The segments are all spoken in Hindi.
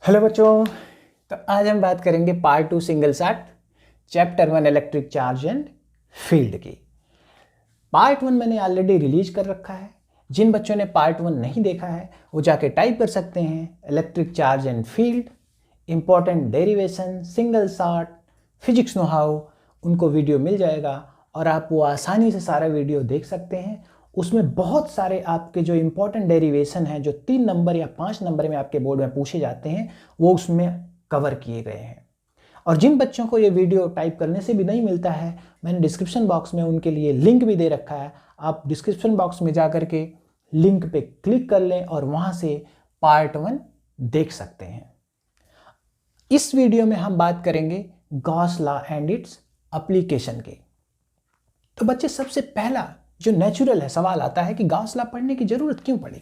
हेलो बच्चों। तो आज हम बात करेंगे part 2 single shot chapter 1 electric charge and field की। पार्ट 1 मैंने ऑलरेडी रिलीज कर रखा है। जिन बच्चों ने पार्ट 1 नहीं देखा है वो जाके टाइप कर सकते हैं electric charge and field, important derivation, single shot, physics know how, उनको वीडियो मिल जाएगा और आप वो आसानी से सारा वीडियो देख सकते हैं। उसमें बहुत सारे आपके जो इंपॉर्टेंट डेरिवेशन हैं जो 3 नंबर या 5 नंबर में आपके बोर्ड में पूछे जाते हैं वो उसमें कवर किए गए हैं। और जिन बच्चों को ये वीडियो टाइप करने से भी नहीं मिलता है, मैंने डिस्क्रिप्शन बॉक्स में उनके लिए लिंक भी दे रखा है। आप डिस्क्रिप्शन बॉक्स में जा करके लिंक पे क्लिक कर लें और वहाँ से पार्ट 1 देख सकते हैं। इस वीडियो में हम बात करेंगे Gauss law and its application की। तो बच्चे, सबसे पहला जो नेचुरल है सवाल आता है कि गॉस लॉ पढ़ने की जरूरत क्यों पड़ी।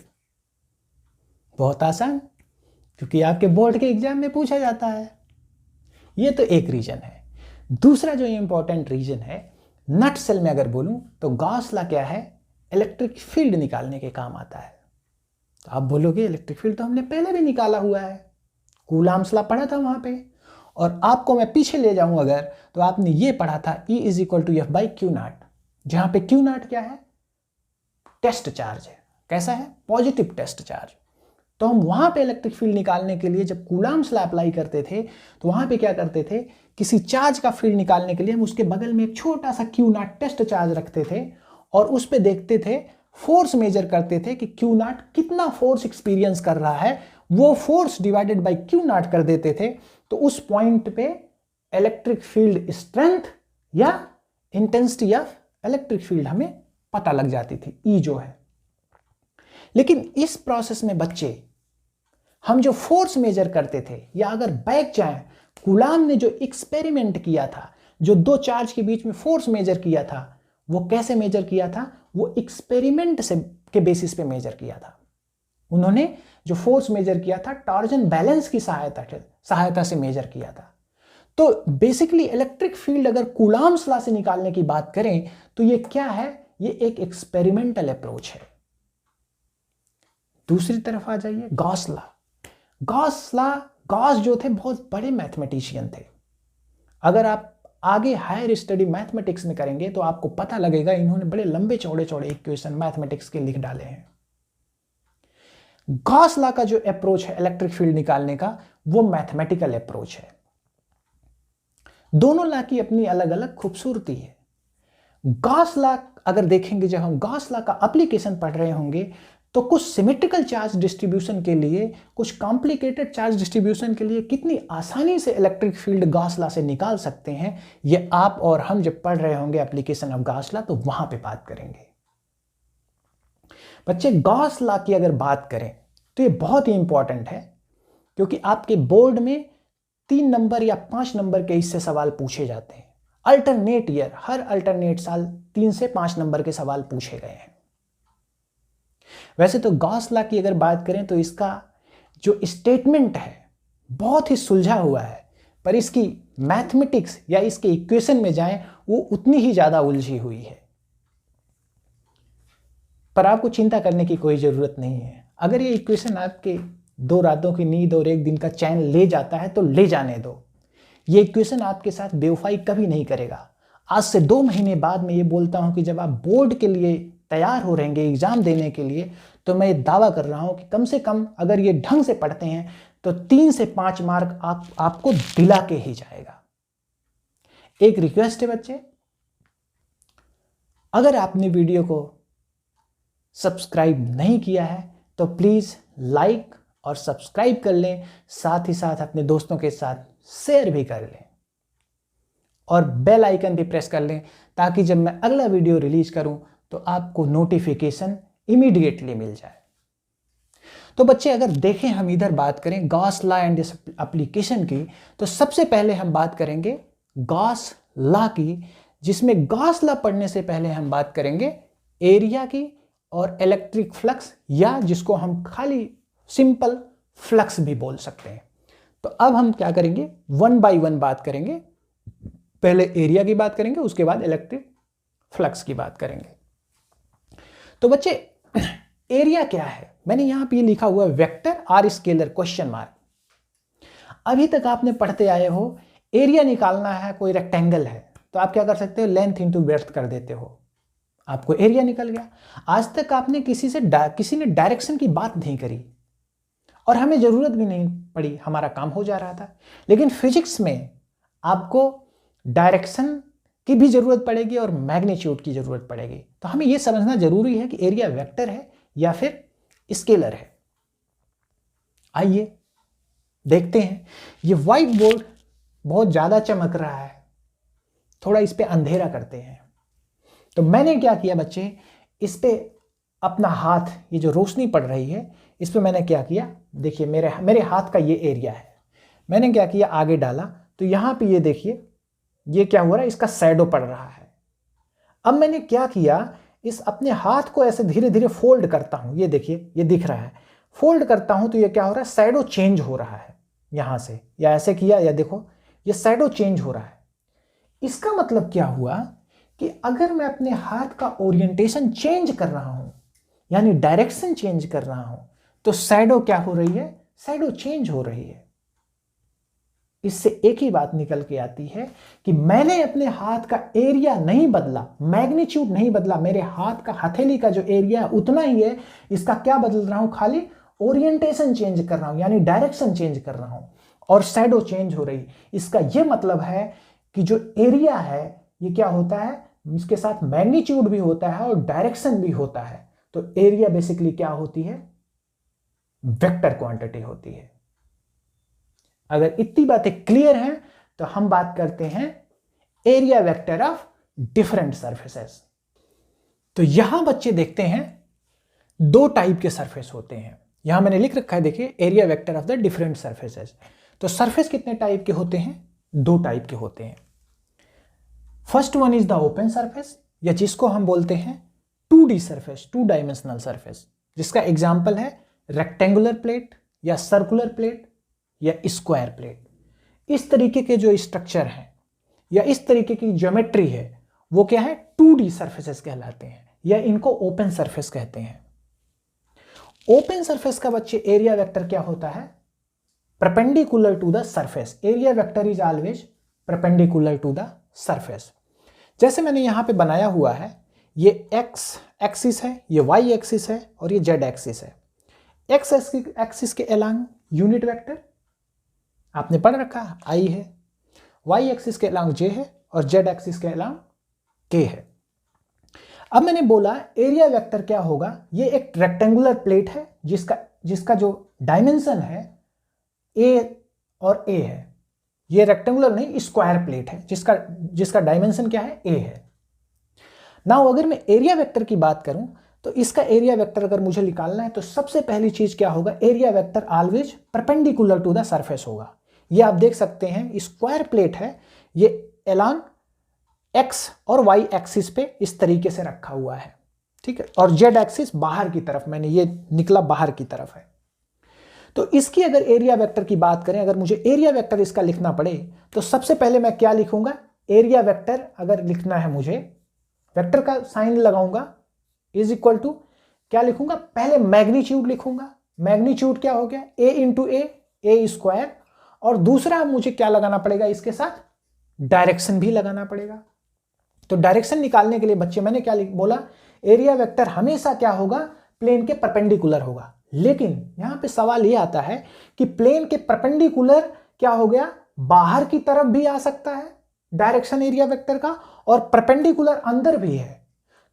बहुत आसान, क्योंकि आपके बोर्ड के एग्जाम में पूछा जाता है। ये तो एक रीजन है। दूसरा जो इंपॉर्टेंट रीजन है, नट सेल में अगर बोलूं तो गॉस लॉ क्या है, इलेक्ट्रिक फील्ड निकालने के काम आता है। तो आप बोलोगे इलेक्ट्रिक फील्ड तो हमने पहले भी निकाला हुआ है, कूलॉम्स लॉ पढ़ा था वहां पे। और आपको मैं पीछे ले जाऊं अगर, तो आपने ये पढ़ा था E = F/Q0, जहां पे Q0 क्या है, टेस्ट चार्ज है। कैसा है, पॉजिटिव टेस्ट चार्ज। तो हम वहां पे इलेक्ट्रिक फील्ड निकालने के लिए जब कूलॉम्स लॉ अप्लाई करते थे तो वहां पे क्या करते थे, किसी चार्ज का फील्ड निकालने के लिए हम उसके बगल में एक छोटा सा Q0 टेस्ट चार्ज रखते थे और उस पे देखते थे, फोर्स मेजर करते थे कि Q0 कितना फोर्स एक्सपीरियंस कर रहा है, वो फोर्स डिवाइडेड बाय Q0 कर देते थे। तो उस पॉइंट पे इलेक्ट्रिक फील्ड स्ट्रेंथ या इंटेंसिटी ऑफ इलेक्ट्रिक फील्ड हमें पता लग जाती थी, E जो है। लेकिन इस प्रोसेस में बच्चे, हम जो फोर्स मेजर करते थे, या अगर बैक जाएं, कूलाम ने जो एक्सपेरिमेंट किया था, जो दो चार्ज के बीच में फोर्स मेजर किया था, वो कैसे मेजर किया था, वो एक्सपेरिमेंट से के बेसिस पे मेजर किया था। उन्होंने जो फोर्स मेजर किया था टॉर्जन बैलेंस की सहायता से मेजर किया था। तो बेसिकली इलेक्ट्रिक फील्ड अगर कूलॉम्स लॉ से निकालने की बात करें तो ये क्या है, ये एक एक्सपेरिमेंटल अप्रोच है। दूसरी तरफ आ जाइए, गॉस लॉ। गॉस जो थे बहुत बड़े मैथमेटिशियन थे। अगर आप आगे हायर स्टडी मैथमेटिक्स में करेंगे तो आपको पता लगेगा इन्होंने बड़े लंबे चौड़े चौड़े इक्वेशन मैथमेटिक्स के लिख डाले हैं। गॉस लॉ का जो अप्रोच है इलेक्ट्रिक फील्ड निकालने का, वो मैथमेटिकल अप्रोच है। दोनों लॉ की अपनी अलग अलग खूबसूरती है। गॉस लॉ अगर देखेंगे, जब हम गॉस लॉ का एप्लीकेशन पढ़ रहे होंगे तो कुछ सिमेट्रिकल चार्ज डिस्ट्रीब्यूशन के लिए, कुछ कॉम्प्लिकेटेड चार्ज डिस्ट्रीब्यूशन के लिए कितनी आसानी से इलेक्ट्रिक फील्ड गॉस लॉ से निकाल सकते हैं, ये आप और हम जब पढ़ रहे होंगे एप्लीकेशन ऑफ गॉस लॉ तो वहां पे बात करेंगे। बच्चे, गॉस लॉ की अगर बात करें तो ये बहुत ही इंपॉर्टेंट है, क्योंकि आपके बोर्ड में 3 नंबर या 5 नंबर के इससे सवाल पूछे जाते हैं। अल्टरनेट ईयर, हर अल्टरनेट साल 3 से 5 नंबर के सवाल पूछे गए हैं। वैसे तो गॉस लॉ की अगर बात करें तो इसका जो स्टेटमेंट है बहुत ही सुलझा हुआ है, पर इसकी मैथमेटिक्स या इसके इक्वेशन में जाएं वो उतनी ही ज्यादा उलझी हुई है। पर आपको चिंता करने की कोई जरूरत नहीं है। अगर ये इक्वेशन आपके 2 रातों की नींद और 1 दिन का चैन ले जाता है तो ले जाने दो। ये इक्वेशन आपके साथ बेवफाई कभी नहीं करेगा। आज से 2 महीने बाद मैं ये बोलता हूं कि जब आप बोर्ड के लिए तैयार हो रहेंगे एग्जाम देने के लिए, तो मैं ये दावा कर रहा हूं कि कम से कम अगर ये ढंग से पढ़ते हैं तो 3 से 5 मार्क आपको दिला के ही जाएगा। एक रिक्वेस्ट है बच्चे, अगर आपने वीडियो को सब्सक्राइब नहीं किया है तो प्लीज लाइक और सब्सक्राइब कर लें, साथ ही साथ अपने दोस्तों के साथ शेयर भी कर लें और बेल आइकन भी प्रेस कर लें, ताकि जब मैं अगला वीडियो रिलीज करूं तो आपको नोटिफिकेशन इमीडिएटली मिल जाए। तो बच्चे, अगर देखें हम इधर बात करें गॉस लॉ एंड इस एप्लीकेशन की, तो सबसे पहले हम बात करेंगे गॉस लॉ की, जिसमें गॉस लॉ पढ़ने से पहले हम बात करेंगे एरिया की और इलेक्ट्रिक फ्लक्स, या जिसको हम खाली सिंपल फ्लक्स भी बोल सकते हैं। तो अब हम क्या करेंगे, 1 बाय 1 बात करेंगे। पहले एरिया की बात करेंगे, उसके बाद इलेक्ट्रिक फ्लक्स की बात करेंगे। तो बच्चे, एरिया क्या है, मैंने यहां पे लिखा हुआ है vector or scalar question mark. अभी तक आपने पढ़ते आए हो एरिया निकालना है, कोई रेक्टेंगल है तो आप क्या कर सकते हो, लेंथ इंटू ब्रेड्थ कर देते हो, आपको एरिया निकल गया। आज तक आपने किसी ने डायरेक्शन की बात नहीं करी और हमें जरूरत भी नहीं पड़ी, हमारा काम हो जा रहा था। लेकिन फिजिक्स में आपको डायरेक्शन की भी जरूरत पड़ेगी और मैग्नीट्यूड की जरूरत पड़ेगी। तो हमें यह समझना जरूरी है कि एरिया वेक्टर है या फिर स्केलर है। आइए देखते हैं। ये व्हाइट बोर्ड बहुत ज्यादा चमक रहा है, थोड़ा इस पे अंधेरा करते हैं। तो मैंने क्या किया बच्चे, इस पे अपना हाथ, ये जो रोशनी पड़ रही है इस पे मैंने क्या किया, देखिए मेरे हाथ का ये एरिया है, मैंने क्या किया आगे डाला तो यहां पे ये देखिए ये क्या हो रहा है, इसका शैडो पड़ रहा है। अब मैंने क्या किया, इस अपने हाथ को ऐसे धीरे धीरे फोल्ड करता हूं, ये देखिए ये दिख रहा है, फोल्ड करता हूं तो ये क्या हो रहा है, शैडो चेंज हो रहा है यहां से, या ऐसे किया या देखो ये शैडो चेंज हो रहा है। इसका मतलब क्या हुआ कि अगर मैं अपने हाथ का ओरिएंटेशन चेंज कर रहा हूं यानी डायरेक्शन चेंज कर रहा हूं तो शैडो क्या हो रही है, शैडो चेंज हो रही है। इससे एक ही बात निकल के आती है कि मैंने अपने हाथ का एरिया नहीं बदला, मैग्नीट्यूड नहीं बदला, मेरे हाथ का हथेली का जो एरिया है उतना ही है, इसका क्या बदल रहा हूं, खाली ओरिएंटेशन चेंज कर रहा हूं यानी डायरेक्शन चेंज कर रहा हूं और शैडो चेंज हो रही। इसका यह मतलब है कि जो एरिया है ये क्या होता है, इसके साथ मैग्नीट्यूड भी होता है और डायरेक्शन भी होता है। तो एरिया बेसिकली क्या होती है, वेक्टर क्वांटिटी होती है। अगर इतनी बातें क्लियर हैं तो हम बात करते हैं area vector of different surfaces. तो यहां बच्चे देखते हैं दो टाइप के सरफेस होते हैं, यहां मैंने लिख रखा है देखिए area vector of the different surfaces. तो सरफेस कितने टाइप के होते हैं, दो टाइप के होते हैं। First one is the open surface या जिसको हम बोलते हैं 2D सरफेस, 2 डायमेंशनल सरफेस, जिसका एग्जांपल है रेक्टेंगुलर प्लेट या सर्कुलर प्लेट या स्क्वायर प्लेट। इस तरीके के जो स्ट्रक्चर हैं या इस तरीके की ज्योमेट्री है वो क्या है, 2D सरफेसेस कहलाते हैं या इनको ओपन सरफेस कहते हैं। ओपन सरफेस का बच्चे एरिया वेक्टर क्या होता है, perpendicular to the surface. Area vector is always perpendicular to the surface. जैसे मैंने यहां पे बनाया हुआ है, ये x एक्सिस है, ये y एक्सिस है और ये z एक्सिस है। x एक्सिस के अलोंग यूनिट वेक्टर आपने पढ़ रखा है i है, y एक्सिस के अलोंग j है और z एक्सिस के अलोंग k है। अब मैंने बोला एरिया वेक्टर क्या होगा, ये एक रेक्टेंगुलर प्लेट है जिसका जो डायमेंशन है a और a है। ये रेक्टेंगुलर नहीं स्क्वायर प्लेट है जिसका डायमेंशन क्या है, a है। नाउ अगर मैं एरिया वेक्टर की बात करूं तो इसका एरिया वेक्टर अगर मुझे निकालना है तो सबसे पहली चीज क्या होगा, area vector always perpendicular to the surface होगा। ये आप देख सकते हैं स्क्वायर प्लेट है, ये अलोंग x और y एक्सिस पे इस तरीके से रखा हुआ है, ठीक है, और z एक्सिस बाहर की तरफ, मैंने ये निकला बाहर की तरफ है। तो इसकी अगर एरिया वेक्टर की बात करें, अगर मुझे एरिया वेक्टर इसका लिखना पड़े तो सबसे पहले मैं क्या लिखूंगा, एरिया वेक्टर अगर लिखना है मुझे, वेक्टर का साइन लगाऊंगा, इज इक्वल टू क्या लिखूंगा, पहले मैग्नीट्यूड लिखूंगा। मैग्नीट्यूड क्या हो गया, a इंटू ए स्क्वायर, और दूसरा मुझे क्या लगाना पड़ेगा, इसके साथ डायरेक्शन भी लगाना पड़ेगा। तो डायरेक्शन निकालने के लिए बच्चे मैंने क्या बोला, एरिया वेक्टर हमेशा क्या होगा, प्लेन के परपेंडिकुलर होगा। लेकिन यहां पे सवाल ये आता है कि प्लेन के परपेंडिकुलर क्या हो गया, बाहर की तरफ भी आ सकता है डायरेक्शन एरिया वेक्टर का, और परपेंडिकुलर अंदर भी है।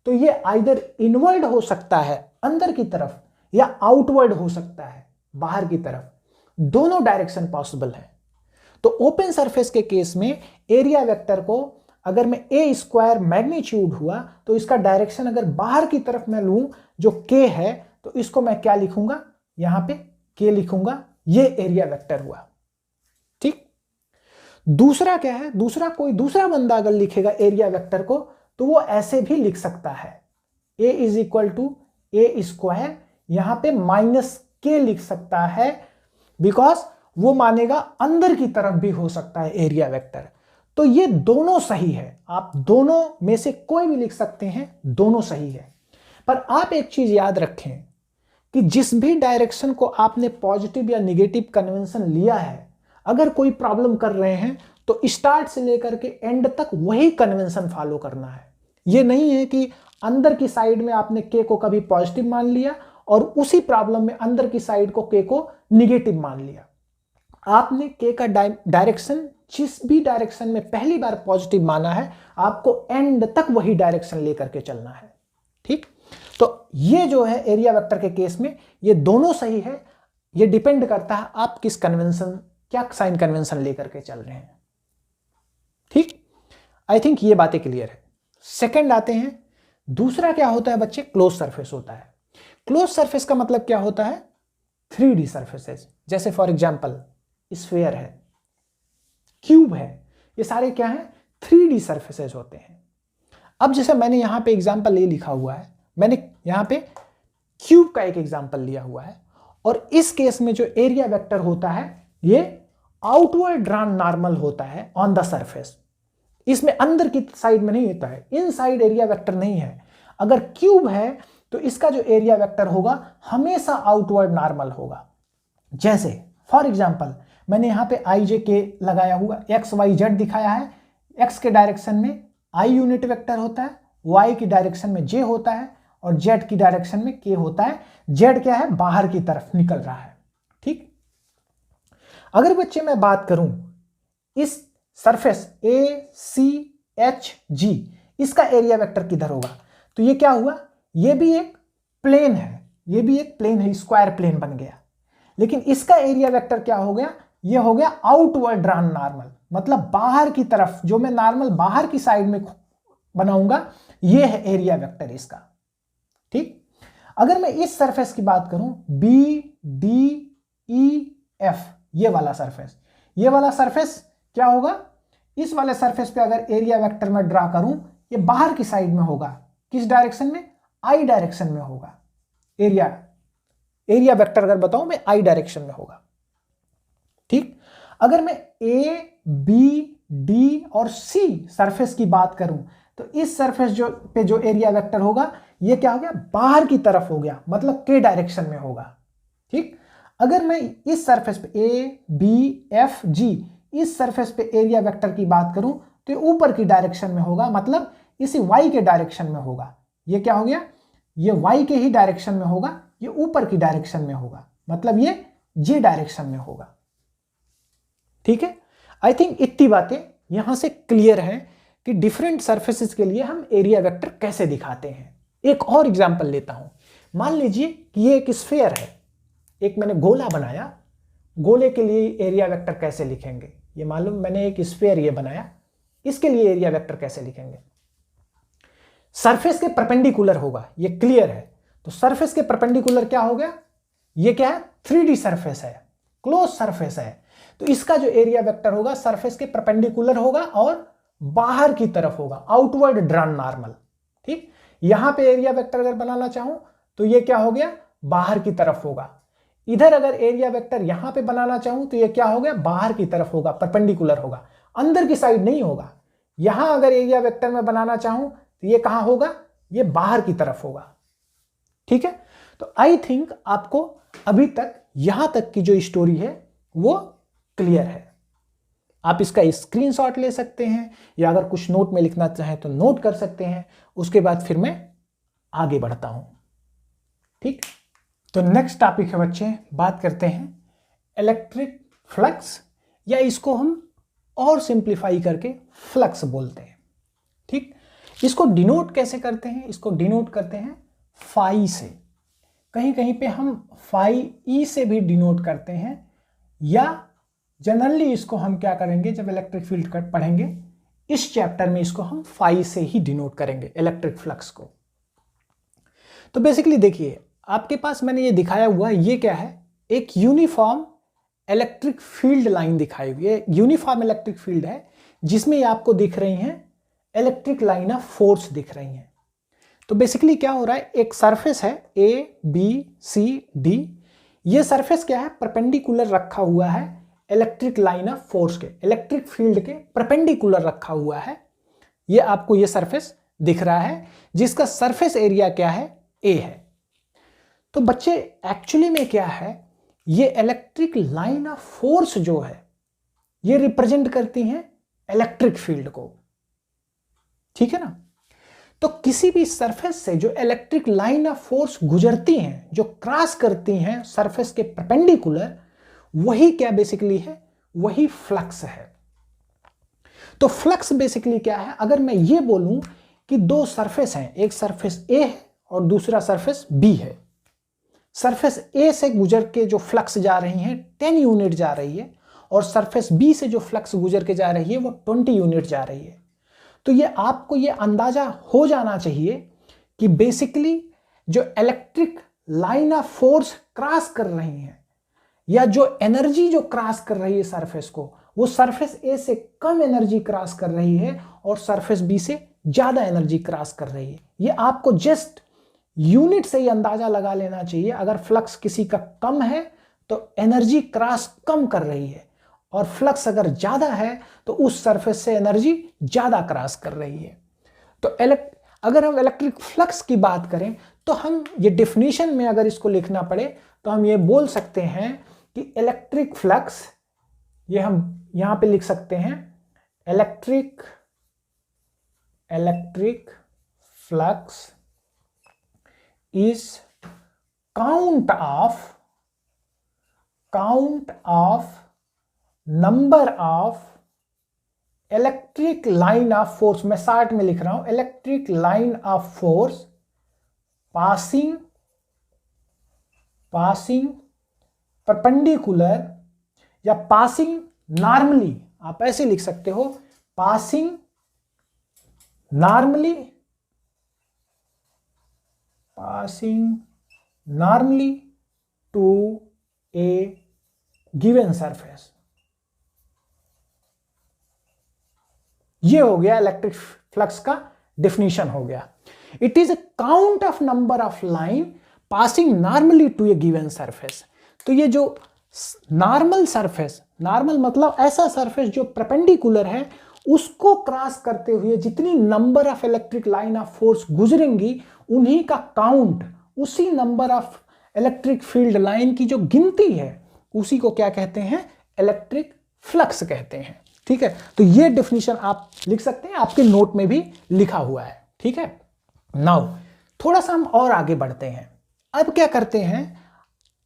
तो ये आइदर इनवर्ड हो सकता है अंदर की तरफ या आउटवर्ड हो सकता है बाहर की तरफ, दोनों डायरेक्शन पॉसिबल है। तो ओपन सरफेस के केस में एरिया वेक्टर को अगर मैं a स्क्वायर मैग्नीट्यूड हुआ तो इसका डायरेक्शन अगर बाहर की तरफ मैं लूं जो k है तो इसको मैं क्या लिखूंगा, यहां पे k लिखूंगा, ये एरिया वेक्टर हुआ। ठीक, दूसरा क्या है, कोई दूसरा बंदा अगर लिखेगा एरिया वेक्टर को तो वो ऐसे भी लिख सकता है, a is equal to A square, यहां पे माइनस k लिख सकता है, बिकॉज वो मानेगा अंदर की तरफ भी हो सकता है एरिया वेक्टर। तो ये दोनों सही है, आप दोनों में से कोई भी लिख सकते हैं, दोनों सही है। पर आप एक चीज याद रखें कि जिस भी डायरेक्शन को आपने पॉजिटिव या निगेटिव कन्वेंशन लिया है, अगर कोई प्रॉब्लम कर रहे हैं तो स्टार्ट से लेकर के एंड तक वही कन्वेंशन फॉलो करना है। ये नहीं है कि अंदर की साइड में आपने के को कभी पॉजिटिव मान लिया और उसी प्रॉब्लम में अंदर की साइड को के को निगेटिव मान लिया। आपने के का डायरेक्शन जिस भी डायरेक्शन में पहली बार पॉजिटिव माना है, आपको एंड तक वही डायरेक्शन लेकर के चलना है। ठीक, तो ये जो है एरिया वेक्टर के केस में ये दोनों सही है। ये डिपेंड करता है आप किस कन्वेंशन, क्या साइन कन्वेंशन लेकर के चल रहे हैं। ठीक, आई थिंक ये बातें क्लियर है। सेकंड आते हैं, दूसरा क्या होता है बच्चे, क्लोज सरफेस होता है। क्लोज सरफेस का मतलब क्या होता है, 3D सरफेसेस। जैसे फॉर एग्जांपल स्फीयर है, क्यूब है, ये सारे क्या हैं, 3D सरफेसेस होते हैं। अब जैसे मैंने यहां पे एग्जांपल ये लिखा हुआ है, मैंने यहां पे क्यूब का एक एग्जांपल लिया हुआ है और इस केस में जो एरिया वेक्टर होता है ये आउटवर्ड ड्रॉन नॉर्मल होता है ऑन द सरफेस। इसमें अंदर की साइड में नहीं होता है, इनसाइड एरिया वेक्टर नहीं है। अगर क्यूब है तो इसका जो एरिया वेक्टर होगा हमेशा आउटवर्ड नॉर्मल होगा। जैसे फॉर एग्जांपल मैंने यहां पे आई जे के लगाया हुआ, एक्स वाई जेड दिखाया है। एक्स के डायरेक्शन में आई यूनिट वेक्टर होता है, वाई की डायरेक्शन में जे होता है और जेड की डायरेक्शन में के होता है। जेड क्या है, बाहर की तरफ निकल रहा है। ठीक, अगर बच्चे मैं बात करूं इस surface A C H G, इसका एरिया वेक्टर किधर होगा, तो ये क्या हुआ, ये भी एक प्लेन है, ये भी एक प्लेन है, स्क्वायर प्लेन बन गया। लेकिन इसका एरिया वेक्टर क्या हो गया, ये हो गया आउटवर्ड ड्रॉन नॉर्मल, मतलब बाहर की तरफ, जो मैं नॉर्मल बाहर की साइड में बनाऊंगा ये है एरिया वेक्टर इसका। ठीक, अगर मैं इस सरफेस की बात करूं बी डी ई एफ, ये वाला सरफेस, ये वाला सरफेस क्या होगा, इस वाले सरफेस पे अगर एरिया वेक्टर में ड्रा करूं, ये बाहर की साइड में होगा, किस डायरेक्शन में, आई डायरेक्शन में होगा। एरिया वेक्टर अगर बताऊं मैं आई डायरेक्शन में होगा। ठीक, अगर मैं ए बी डी और सी सरफेस की बात करूं तो इस सरफेस जो एरिया वेक्टर होगा ये क्या हो गया, बाहर की तरफ हो गया, मतलब के डायरेक्शन में होगा। ठीक, अगर मैं इस सरफेस पे ए बी एफ जी, इस सरफेस पे एरिया वेक्टर की बात करूं तो ये ऊपर की डायरेक्शन में होगा, मतलब इसी वाई के डायरेक्शन में होगा। ये क्या हो गया, ये वाई के ही डायरेक्शन में होगा, ये ऊपर की डायरेक्शन में होगा, मतलब ये जे डायरेक्शन में होगा। ठीक है, आई थिंक इतनी बातें यहां से क्लियर है कि डिफरेंट सरफेसेस के लिए हम एरिया वेक्टर कैसे दिखाते हैं। एक और एग्जांपल लेता हूं, मान लीजिए कि ये एक स्फीयर है, एक मैंने गोला बनाया, गोले के लिए एरिया वेक्टर कैसे लिखेंगे, ये मालूम, मैंने एक स्फीयर ये बनाया, इसके लिए एरिया वेक्टर कैसे लिखेंगे, सरफेस के परपेंडिकुलर होगा, ये क्लियर है। तो सरफेस के परपेंडिकुलर क्या हो गया, ये क्या है, 3D सरफेस है, क्लोज सरफेस है, तो इसका जो एरिया वेक्टर होगा सरफेस के परपेंडिकुलर होगा और बाहर की तरफ होगा, आउटवर्ड ड्रॉन नॉर्मल। ठीक, यहां पे एरिया वेक्टर अगर बनाना चाहूं तो ये क्या हो गया, बाहर की तरफ होगा। इधर अगर एरिया वेक्टर यहां पे बनाना चाहूं तो ये क्या हो गया, बाहर की तरफ होगा, परपेंडिकुलर होगा, अंदर की साइड नहीं होगा। यहां अगर एरिया वेक्टर में बनाना चाहूं तो ये कहां होगा, ये बाहर की तरफ होगा। ठीक है, तो आई थिंक आपको अभी तक यहां तक की जो स्टोरी है वो क्लियर है। आप इसका स्क्रीनशॉट ले सकते हैं या अगर कुछ नोट में लिखना चाहें तो नोट कर सकते हैं, उसके बाद फिर मैं आगे बढ़ता हूं। ठीक, तो नेक्स्ट टॉपिक है बच्चे, बात करते हैं इलेक्ट्रिक फ्लक्स, या इसको हम और सिंप्लीफाई करके फ्लक्स बोलते हैं। ठीक, इसको डिनोट कैसे करते हैं, इसको डिनोट करते हैं फाई से, कहीं कहीं पे हम फाई ई से भी डिनोट करते हैं, या जनरली इसको हम क्या करेंगे, जब इलेक्ट्रिक फील्ड कट पढ़ेंगे इस चैप्टर में इसको हम फाई से ही डिनोट करेंगे इलेक्ट्रिक फ्लक्स को। तो बेसिकली देखिए आपके पास मैंने ये दिखाया हुआ, ये क्या है, एक यूनिफॉर्म इलेक्ट्रिक फील्ड लाइन दिखाई हुई है, यूनिफॉर्म इलेक्ट्रिक फील्ड है जिसमें ये आपको दिख रही हैं इलेक्ट्रिक लाइन ऑफ फोर्स दिख रही हैं। तो बेसिकली क्या हो रहा है, एक सरफेस है ए बी सी डी, ये सरफेस क्या है, परपेंडिकुलर रखा हुआ है इलेक्ट्रिक लाइन ऑफ फोर्स के, इलेक्ट्रिक फील्ड के परपेंडिकुलर रखा हुआ है। ये आपको ये सरफेस दिख रहा है जिसका सरफेस एरिया क्या है, ए है। तो बच्चे एक्चुअली में क्या है, ये इलेक्ट्रिक लाइन ऑफ फोर्स जो है ये रिप्रेजेंट करती हैं इलेक्ट्रिक फील्ड को, ठीक है ना। तो किसी भी सरफेस से जो इलेक्ट्रिक लाइन ऑफ फोर्स गुजरती हैं, जो क्रॉस करती हैं सरफेस के परपेंडिकुलर, वही क्या बेसिकली है, वही फ्लक्स है। तो फ्लक्स बेसिकली क्या है, अगर मैं ये बोलूं कि दो सरफेस हैं, एक सरफेस ए है और दूसरा सरफेस बी है, सरफेस ए से गुजर के जो फ्लक्स जा रही है 10 यूनिट जा रही है, और सरफेस बी से जो फ्लक्स गुजर के जा रही है वो 20 यूनिट जा रही है। तो ये आपको ये अंदाजा हो जाना चाहिए कि बेसिकली जो electric line of force cross कर रही है, या जो एनर्जी जो क्रॉस कर रही है सरफेस को, वो सरफेस ए से कम एनर्जी क्रॉस कर रही है और सरफेस बी से ज्यादा एनर्जी क्रॉस कर रही है। ये आपको जस्ट यूनिट से ही अंदाजा लगा लेना चाहिए। अगर फ्लक्स किसी का कम है तो एनर्जी क्रॉस कम कर रही है, और फ्लक्स अगर ज्यादा है तो उस सरफेस से एनर्जी ज्यादा क्रॉस कर रही है। तो अगर हम इलेक्ट्रिक फ्लक्स की बात करें तो हम ये डेफिनेशन में अगर इसको लिखना पड़े तो हम ये बोल सकते हैं कि इलेक्ट्रिक फ्लक्स, ये हम यहां पे लिख सकते हैं, electric flux is count of number of electric line of force, मैं शार्ट में लिख रहा हूं, electric line of force passing perpendicular, या पासिंग नॉर्मली, आप ऐसे लिख सकते हो, passing normally to a given surface। ये हो गया इलेक्ट्रिक फ्लक्स का डेफिनेशन हो गया। It is a count of number of line passing normally to a given surface. तो ये जो नॉर्मल सरफेस, नॉर्मल मतलब ऐसा सरफेस जो परपेंडिकुलर है, उसको क्रॉस करते हुए जितनी number of electric line of force गुजरेंगी, उन्हीं का काउंट, उसी number of electric field line की जो गिनती है, उसी को क्या कहते हैं, इलेक्ट्रिक फ्लक्स कहते हैं। ठीक है, तो ये डेफिनेशन आप लिख सकते हैं, आपके नोट में भी लिखा हुआ है। ठीक है, नाउ थोड़ा सा हम और आगे बढ़ते हैं। अब क्या करते हैं,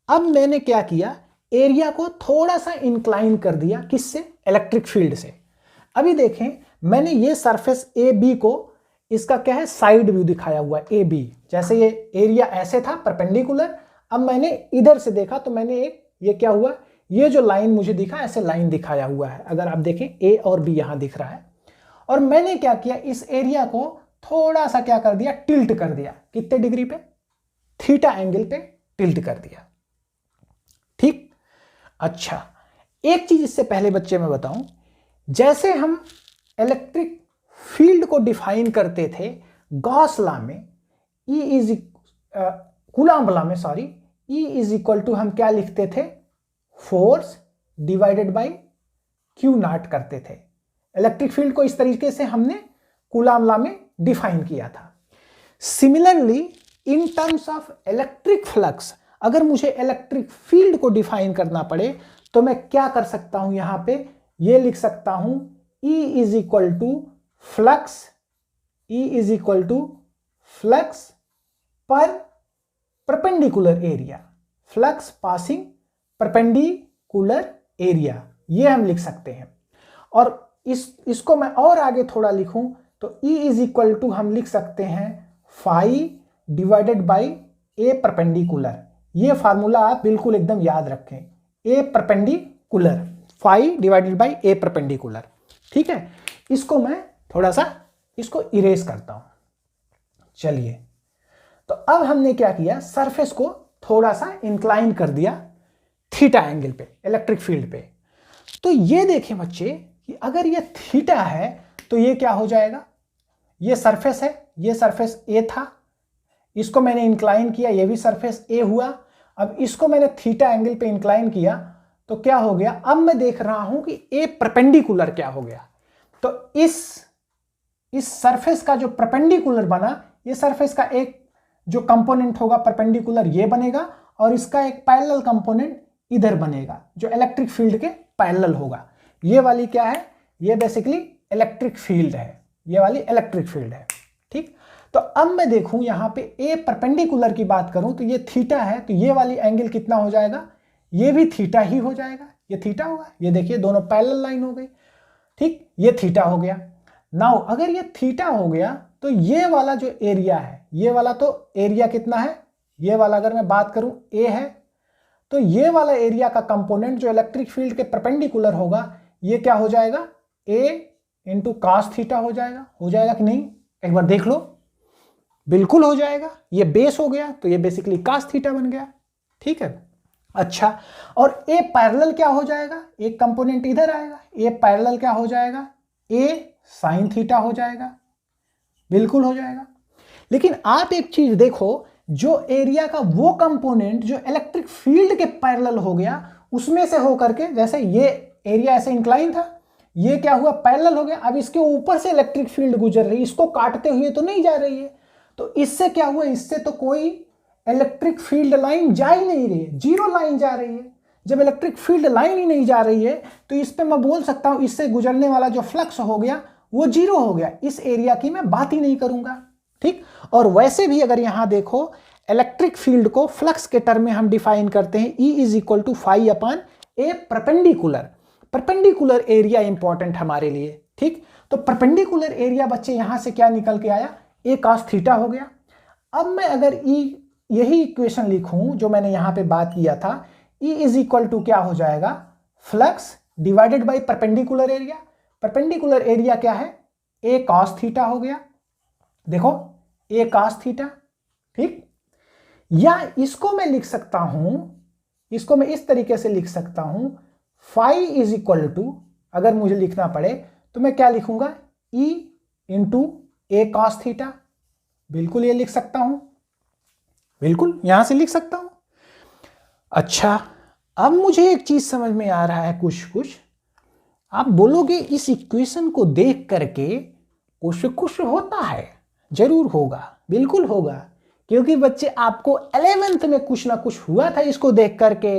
अब मैंने क्या किया, एरिया को थोड़ा सा इंक्लाइन कर दिया, किससे, इलेक्ट्रिक फील्ड से। अभी देखें, मैंने ये सरफेस ए बी को, इसका क्या है, साइड व्यू दिखाया हुआ है ए बी। जैसे ये एरिया ऐसे था परपेंडिकुलर, अब मैंने इधर से देखा तो मैंने एक, ये क्या हुआ, ये जो लाइन मुझे दिखा, ऐसे लाइन दिखाया हुआ है। अगर आप देखें ए और बी यहां दिख रहा है, और मैंने क्या किया, इस एरिया को थोड़ा सा क्या कर दिया, टिल्ट कर दिया। कितने डिग्री पे, थीटा एंगल पे टिल्ट कर दिया। ठीक, अच्छा एक चीज इससे पहले बच्चे मैं बताऊं, जैसे हम इलेक्ट्रिक फील्ड को डिफाइन करते थे गॉस लॉ में, कूलॉम लॉ में, sorry, E is equal to हम क्या लिखते थे, force divided by Q naught करते थे। इलेक्ट्रिक फील्ड को इस तरीके से हमने कूलॉम लॉ में डिफाइन किया था। Similarly in terms of electric flux, अगर मुझे इलेक्ट्रिक फील्ड को डिफाइन करना पड़े तो मैं क्या कर सकता हूं, यहां पे ये लिख सकता हूं, E is equal to flux, E is equal to flux per perpendicular area, flux passing perpendicular area, ये हम लिख सकते हैं। और इसको मैं और आगे थोड़ा लिखूं तो E इज इक्वल टू हम लिख सकते हैं phi divided by A perpendicular. ये फार्मूला आप बिल्कुल एकदम याद रखें, A perpendicular, phi divided by A perpendicular. ठीक है, इसको मैं थोड़ा सा इसको इरेज करता हूं। चलिए, तो अब हमने क्या किया, सरफेस को थोड़ा सा इंक्लाइन कर दिया थीटा एंगल पे, इलेक्ट्रिक फील्ड पे। तो ये देखें बच्चे कि अगर ये थीटा है तो ये क्या हो जाएगा, ये सरफेस है, ये सरफेस ए था, इसको मैंने इंक्लाइन किया, ये भी सरफेस ए हुआ। अब इसको मैंने थीटा एंगल पे इंक्लाइन किया तो क्या हो गया, अब मैं देख रहा हूं कि ए परपेंडिकुलर क्या हो गया। तो इस सरफेस का जो परपेंडिकुलर बना, ये सरफेस का एक जो कंपोनेंट होगा परपेंडिकुलर ये बनेगा, और इसका एक पैरेलल कंपोनेंट इधर बनेगा जो इलेक्ट्रिक फील्ड के पैरेलल होगा। ये वाली क्या है, ये बेसिकली इलेक्ट्रिक फील्ड है, ये वाली इलेक्ट्रिक फील्ड है। ठीक, तो अब मैं देखूं यहां पे ए परपेंडिकुलर की बात करूं तो ये थीटा है, तो ये वाली एंगल कितना हो जाएगा, ये भी थीटा ही हो जाएगा, ये थीटा होगा। ये देखिए दोनों पैरेलल लाइन हो गई। ठीक, ये थीटा हो गया। नाउ अगर ये थीटा हो गया तो ये वाला जो एरिया है, ये वाला तो एरिया कितना है, ये वाला अगर मैं बात करूं ए है, तो ये वाला एरिया का कंपोनेंट जो इलेक्ट्रिक फील्ड के परपेंडिकुलर होगा, ये क्या हो जाएगा, ए इंटू कॉस थीटा हो जाएगा कि नहीं, एक बार देख लो, बिल्कुल हो जाएगा। ये बेस हो गया तो ये बेसिकली कॉस थीटा बन गया। ठीक है, अच्छा, और ए पैरेलल क्या हो जाएगा, एक कंपोनेंट इधर आएगा, ए पैरेलल क्या हो जाएगा, ए साइन थीटा हो जाएगा, बिल्कुल हो जाएगा। लेकिन आप एक चीज देखो, जो एरिया का वो कंपोनेंट जो इलेक्ट्रिक फील्ड के पैरेलल हो गया, उसमें से होकर के, जैसे ये एरिया ऐसे इंक्लाइन था, ये क्या हुआ, पैरेलल हो गया, अब इसके ऊपर से इलेक्ट्रिक फील्ड गुजर रही है, इसको काटते हुए तो नहीं जा रही है, तो इससे क्या हुआ, इससे तो कोई इलेक्ट्रिक फील्ड लाइन जा ही नहीं रही है, जीरो लाइन जा रही है। जब इलेक्ट्रिक फील्ड लाइन ही नहीं जा रही है तो इस पे मैं बोल सकता हूं इससे गुजरने वाला जो फ्लक्स हो गया वो जीरो हो गया, इस एरिया की मैं बात ही नहीं करूंगा। ठीक, और वैसे भी अगर यहां देखो, इलेक्ट्रिक फील्ड को फ्लक्स के टर्म में हम डिफाइन करते हैं, E is equal to phi upon A perpendicular. Perpendicular area important हमारे लिए। ठीक, तो परपेंडिकुलर एरिया बच्चे यहां से क्या निकल के आया, ए कॉस थीटा हो गया। अब मैं अगर E यही इक्वेशन लिखूं जो मैंने यहां पे बात किया था, E इज इक्वल टू क्या हो जाएगा, flux divided by perpendicular area. Perpendicular area क्या है, ए कॉस थीटा हो गया, देखो ए कॉस थीटा। ठीक, या इसको मैं लिख सकता हूं, इसको मैं इस तरीके से लिख सकता हूं, फाई इज इक्वल टू, अगर मुझे लिखना पड़े तो मैं क्या लिखूंगा, E इंटू ए कॉस थीटा। बिल्कुल ये लिख सकता हूं, बिल्कुल यहां से लिख सकता हूं। अच्छा, अब मुझे एक चीज समझ में आ रहा है, कुछ आप बोलोगे इस इक्वेशन को देख करके कुछ होता है, जरूर होगा, बिल्कुल होगा, क्योंकि बच्चे आपको 11th में कुछ ना कुछ हुआ था इसको देख करके,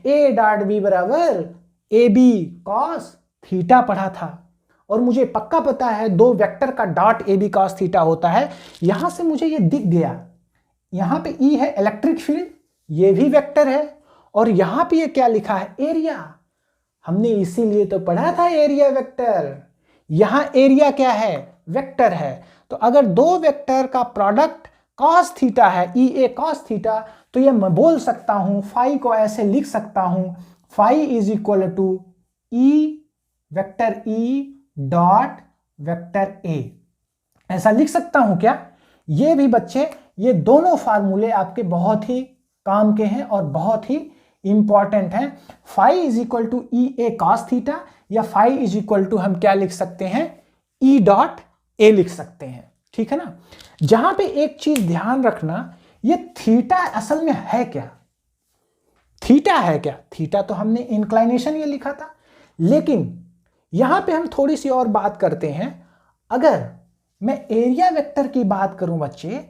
ए डॉट बी बराबर ए बी कॉस थीटा पढ़ा था, और मुझे पक्का पता है दो वेक्टर का dot A B cos theta होता है। यहां से मुझे ये दिख गया, यहां पे E है इलेक्ट्रिक फील्ड, ये भी वेक्टर है, और यहां पे ये क्या लिखा है, एरिया। हमने इसीलिए तो पढ़ा था एरिया वेक्टर, यहां एरिया क्या है, वेक्टर है। तो अगर दो वेक्टर का प्रोडक्ट cos थीटा है, E A cos थीटा, तो ये मैं बोल सकता हूं, फाई को ऐसे लिख सकता हूं, phi is equal to E vector E dot vector A, ऐसा लिख सकता हूं क्या। ये भी बच्चे, ये दोनों फार्मूले आपके बहुत ही काम के हैं और बहुत ही इंपॉर्टेंट हैं। Phi is equal to E A cos theta, या फाई इज इक्वल टू हम क्या लिख सकते हैं, E डॉट A लिख सकते हैं। ठीक है ना, जहां पे एक चीज ध्यान रखना, ये थीटा असल में है क्या, थीटा है क्या, थीटा तो हमने इंक्लाइनेशन ये लिखा था, लेकिन यहां पे हम थोड़ी सी और बात करते हैं। अगर मैं एरिया वेक्टर की बात करूं बच्चे,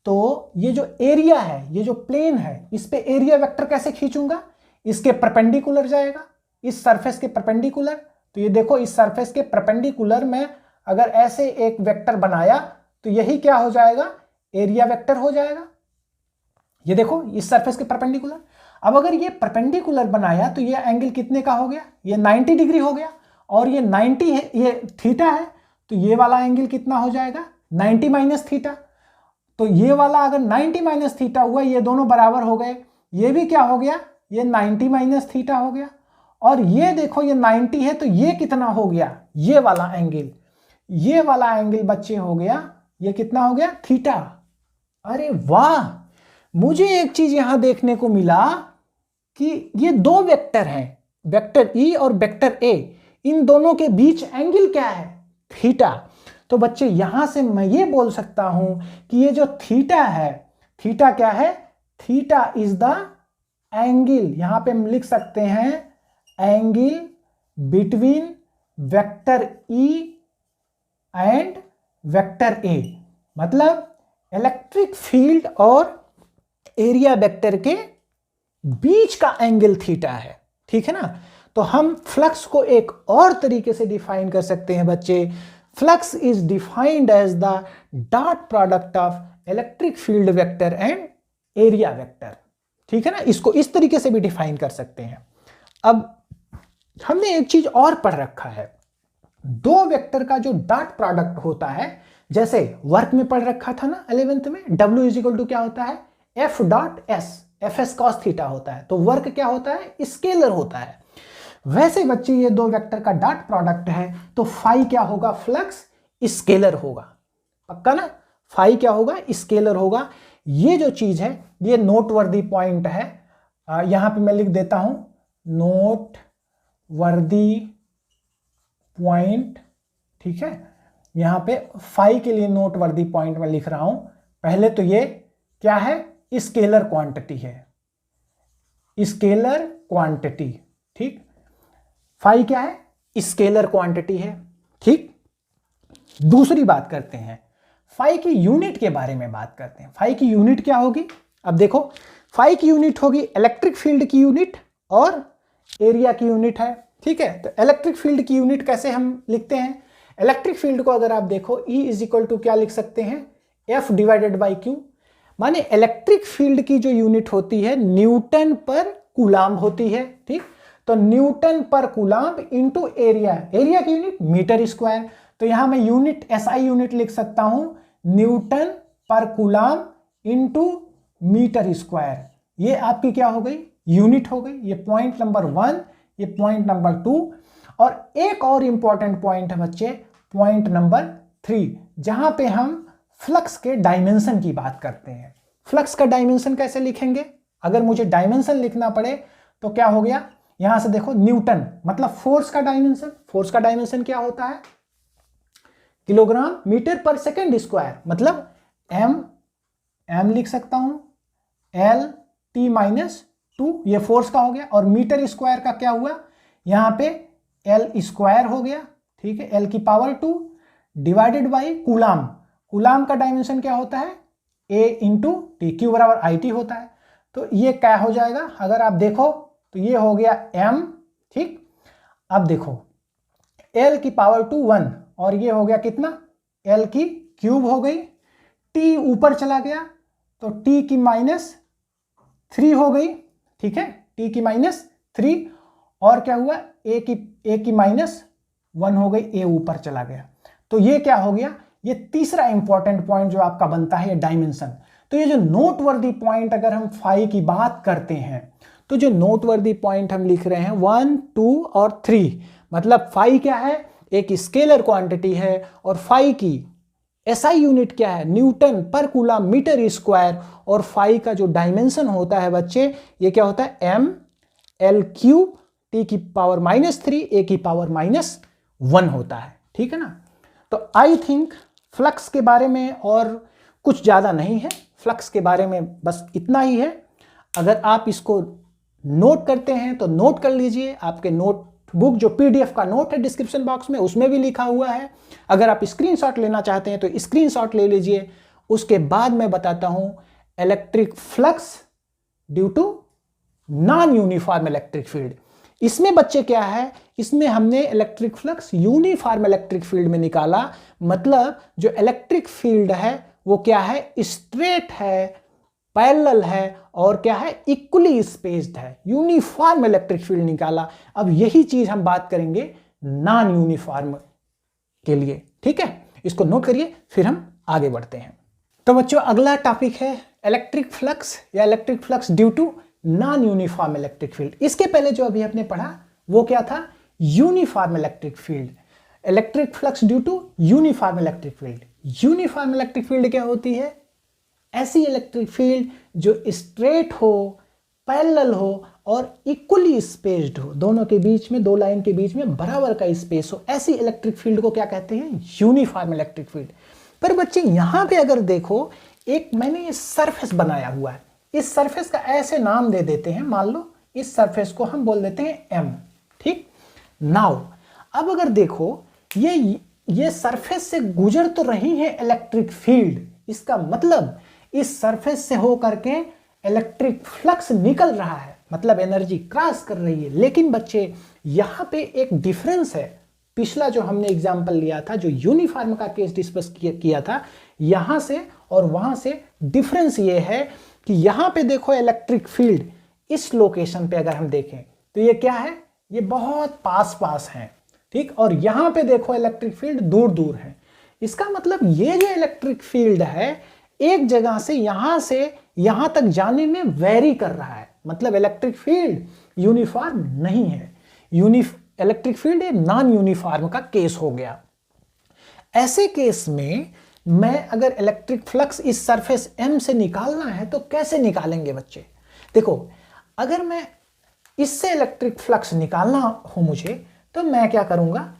तो ये जो एरिया है, ये जो प्लेन है, इस पे एरिया वेक्टर कैसे खींचूंगा, इसके परपेंडिकुलर जाएगा, इस सरफेस के परपेंडिकुलर। तो ये देखो, इस सरफेस के परपेंडिकुलर में अगर ऐसे एक वेक्टर बनाया तो यही क्या हो जाएगा, एरिया वेक्टर हो जाएगा। ये देखो, इस सरफेस के परपेंडिकुलर। अब अगर ये परपेंडिकुलर बनाया तो ये एंगल कितने का हो गया, ये 90 डिग्री हो गया, और ये 90 है, ये थीटा है, तो ये वाला एंगल कितना हो जाएगा, 90 माइनस थीटा। तो ये वाला अगर 90 माइनस थीटा हुआ, ये दोनों बराबर हो गए, ये भी क्या हो गया, ये 90 माइनस थीटा हो गया, और ये देखो ये 90 है, तो ये कितना हो गया, ये वाला एंगल, ये वाला एंगल बच्चे हो गया, ये कितना हो गया, थीटा। अरे वाह, मुझे एक चीज यहां देखने को मिला कि ये दो वेक्टर हैं, वेक्टर E और वेक्टर A, इन दोनों के बीच एंगल क्या है, थीटा। तो बच्चे यहां से मैं ये बोल सकता हूं कि ये जो थीटा है, थीटा क्या है, थीटा इज द एंगल, यहां पे हम लिख सकते हैं angle between vector E and vector A, मतलब इलेक्ट्रिक फील्ड और एरिया वेक्टर के बीच का एंगल थीटा है। ठीक है ना, तो हम फ्लक्स को एक और तरीके से डिफाइन कर सकते हैं बच्चे। Flux is defined as the dot product of electric field vector and area vector, ठीक है ना, इसको इस तरीके से भी डिफाइन कर सकते हैं। अब हमने एक चीज और पढ़ रखा है, दो वेक्टर का जो डॉट प्रोडक्ट होता है, जैसे वर्क में पढ़ रखा था ना 11th में, W इज इक्वल टू क्या होता है, F dot S, Fs cos theta होता है, तो वर्क क्या होता है, स्केलर होता है। वैसे बच्चे ये दो वेक्टर का डॉट प्रोडक्ट है, तो फाई क्या होगा, फ्लक्स स्केलर होगा, पक्का ना, फाई क्या होगा, स्केलर होगा। ये जो चीज है ये नोटवर्दी पॉइंट है, यहां पे मैं लिख देता हूं नोट वर्दी पॉइंट, ठीक है, यहां पे फाई के लिए नोट वर्दी पॉइंट में लिख रहा हूं। पहले तो ये क्या है, स्केलर क्वांटिटी है, स्केलर क्वांटिटी, ठीक, फाई क्या है, स्केलर क्वांटिटी है, ठीक। दूसरी बात करते हैं, फाई की यूनिट के बारे में बात करते हैं। फाई की यूनिट क्या होगी, अब देखो फाई की यूनिट होगी इलेक्ट्रिक फील्ड की यूनिट और एरिया की यूनिट है, ठीक है। तो इलेक्ट्रिक फील्ड की यूनिट कैसे हम लिखते हैं, इलेक्ट्रिक फील्ड को अगर आप देखो E इज इक्वल टू क्या लिख सकते हैं, F डिवाइडेड बाई Q, माने इलेक्ट्रिक फील्ड की जो यूनिट होती है न्यूटन पर कूलाम होती है, ठीक। तो न्यूटन पर कूलाम इंटू एरिया, एरिया की यूनिट मीटर स्क्वायर, तो यहां मैं यूनिट SI यूनिट लिख सकता हूं न्यूटन पर कूलाम इंटू मीटर स्क्वायर। ये आपकी क्या हो गई, यूनिट हो गई। ये पॉइंट नंबर 1, ये पॉइंट नंबर 2, और एक और इंपॉर्टेंट पॉइंट है बच्चे, पॉइंट नंबर 3, जहां पे हम फ्लक्स के डायमेंशन की बात करते हैं। फ्लक्स का डायमेंशन कैसे लिखेंगे, अगर मुझे डायमेंशन लिखना पड़े तो क्या हो गया, यहां से देखो न्यूटन मतलब फोर्स का डायमेंशन, फोर्स का डायमेंशन क्या होता है, किलोग्राम मीटर पर सेकेंड स्क्वायर, मतलब m लिख सकता हूं, L T-2, ये फोर्स का हो गया, और मीटर स्क्वायर का क्या हुआ, यहां पे L स्क्वायर हो गया, ठीक है, L की power 2 divided by coulomb. Coulomb का डायमेंशन क्या होता है, A इंटू टी, क्यू बराबर IT होता है। तो ये क्या हो जाएगा, अगर आप देखो तो ये हो गया m, ठीक। अब देखो L की पावर 2 1, और ये हो गया कितना, L की क्यूब हो गई, T ऊपर चला गया तो T की -3 हो गई, ठीक है, T की -3, और क्या हुआ, A की -1 हो गई, A ऊपर चला गया। तो ये क्या हो गया, ये तीसरा इंपॉर्टेंट पॉइंट जो आपका बनता है, ये डायमेंशन। तो ये जो नोटवर्दी पॉइंट अगर हम फाई की बात करते हैं, तो जो नोटवर्दी पॉइंट हम लिख रहे हैं 1, 2 और 3, मतलब फाई क्या है, एक स्केलर क्वांटिटी है, और फाई की SI यूनिट क्या है, न्यूटन पर कूलाम मीटर स्क्वायर, और फाई का जो डायमेंशन होता है बच्चे, ये क्या होता है, m L क्यूब T की पावर -3 A की पावर -1 होता है, ठीक है ना। तो आई थिंक फ्लक्स के बारे में और कुछ ज़्यादा नहीं है, फ्लक्स के बारे में बस इतना ही है। अगर आप इसको नोट करते हैं तो नोट कर लीजिए, आपके नोटबुक जो PDF का नोट है डिस्क्रिप्शन बॉक्स में, उसमें भी लिखा हुआ है। अगर आप स्क्रीनशॉट लेना चाहते हैं तो स्क्रीनशॉट ले लीजिए। उसके बाद मैं बताता हूं electric flux due to non uniform electric field. इसमें बच्चे क्या है, इसमें हमने electric flux uniform electric field में निकाला, मतलब जो इलेक्ट्रिक फील्ड है वो क्या है, स्ट्रेट है, पैरेलल है, और क्या है, इक्वली स्पेस्ड है, यूनिफॉर्म इलेक्ट्रिक फील्ड निकाला। अब यही चीज हम बात करेंगे नॉन यूनिफॉर्म के लिए, ठीक है, इसको नोट करिए, फिर हम आगे बढ़ते हैं। तो बच्चों अगला टॉपिक है इलेक्ट्रिक फ्लक्स या electric flux due to non uniform electric field. इसके पहले जो अभी आपने पढ़ा वो क्या था, uniform electric field, electric flux due to uniform electric field. Uniform electric field क्या होती है, ऐसी इलेक्ट्रिक फील्ड जो स्ट्रेट हो, पैरेलल हो और इक्वली स्पेस्ड हो, दोनों के बीच में, दो लाइन के बीच में बराबर का स्पेस हो, ऐसी इलेक्ट्रिक फील्ड को क्या कहते हैं, यूनिफॉर्म इलेक्ट्रिक फील्ड। पर बच्चे यहां पे अगर देखो, एक मैंने ये सरफेस बनाया हुआ है, इस सरफेस का ऐसे नाम दे देते हैं, मान लो इस सरफेस को हम बोल देते हैं M, ठीक। नाउ अब अगर देखो ये सरफेस से गुजर तो रही है इलेक्ट्रिक फील्ड, इसका मतलब इस सरफेस से हो करके इलेक्ट्रिक फ्लक्स निकल रहा है। मतलब एनर्जी क्रॉस कर रही है। लेकिन बच्चे यहाँ पे एक डिफरेंस है, पिछला जो हमने एग्जाम्पल लिया था, जो यूनिफॉर्म का केस डिस्कस किया था, यहाँ से और वहाँ से डिफरेंस ये है कि यहाँ पे देखो इलेक्ट्रिक फील्ड इस लोकेशन पे अगर हम देखें तो ये क्या है, ये बहुत पास पास है, ठीक। और यहाँ पे देखो इलेक्ट्रिक फील्ड दूर दूर है। इसका मतलब ये जो इलेक्ट्रिक फील्ड है एक जगह से यहां तक जाने में वेरी कर रहा है, मतलब इलेक्ट्रिक फील्ड यूनिफॉर्म नहीं है। इलेक्ट्रिक फील्ड एक नॉन यूनिफॉर्म का केस हो गया। ऐसे केस में मैं अगर इलेक्ट्रिक फ्लक्स इस सरफेस m से निकालना है तो कैसे निकालेंगे बच्चे? देखो, अगर मैं इससे इलेक्ट्रिक फ्लक्स निकालना हो मुझे, तो मैं क्या करूंगा,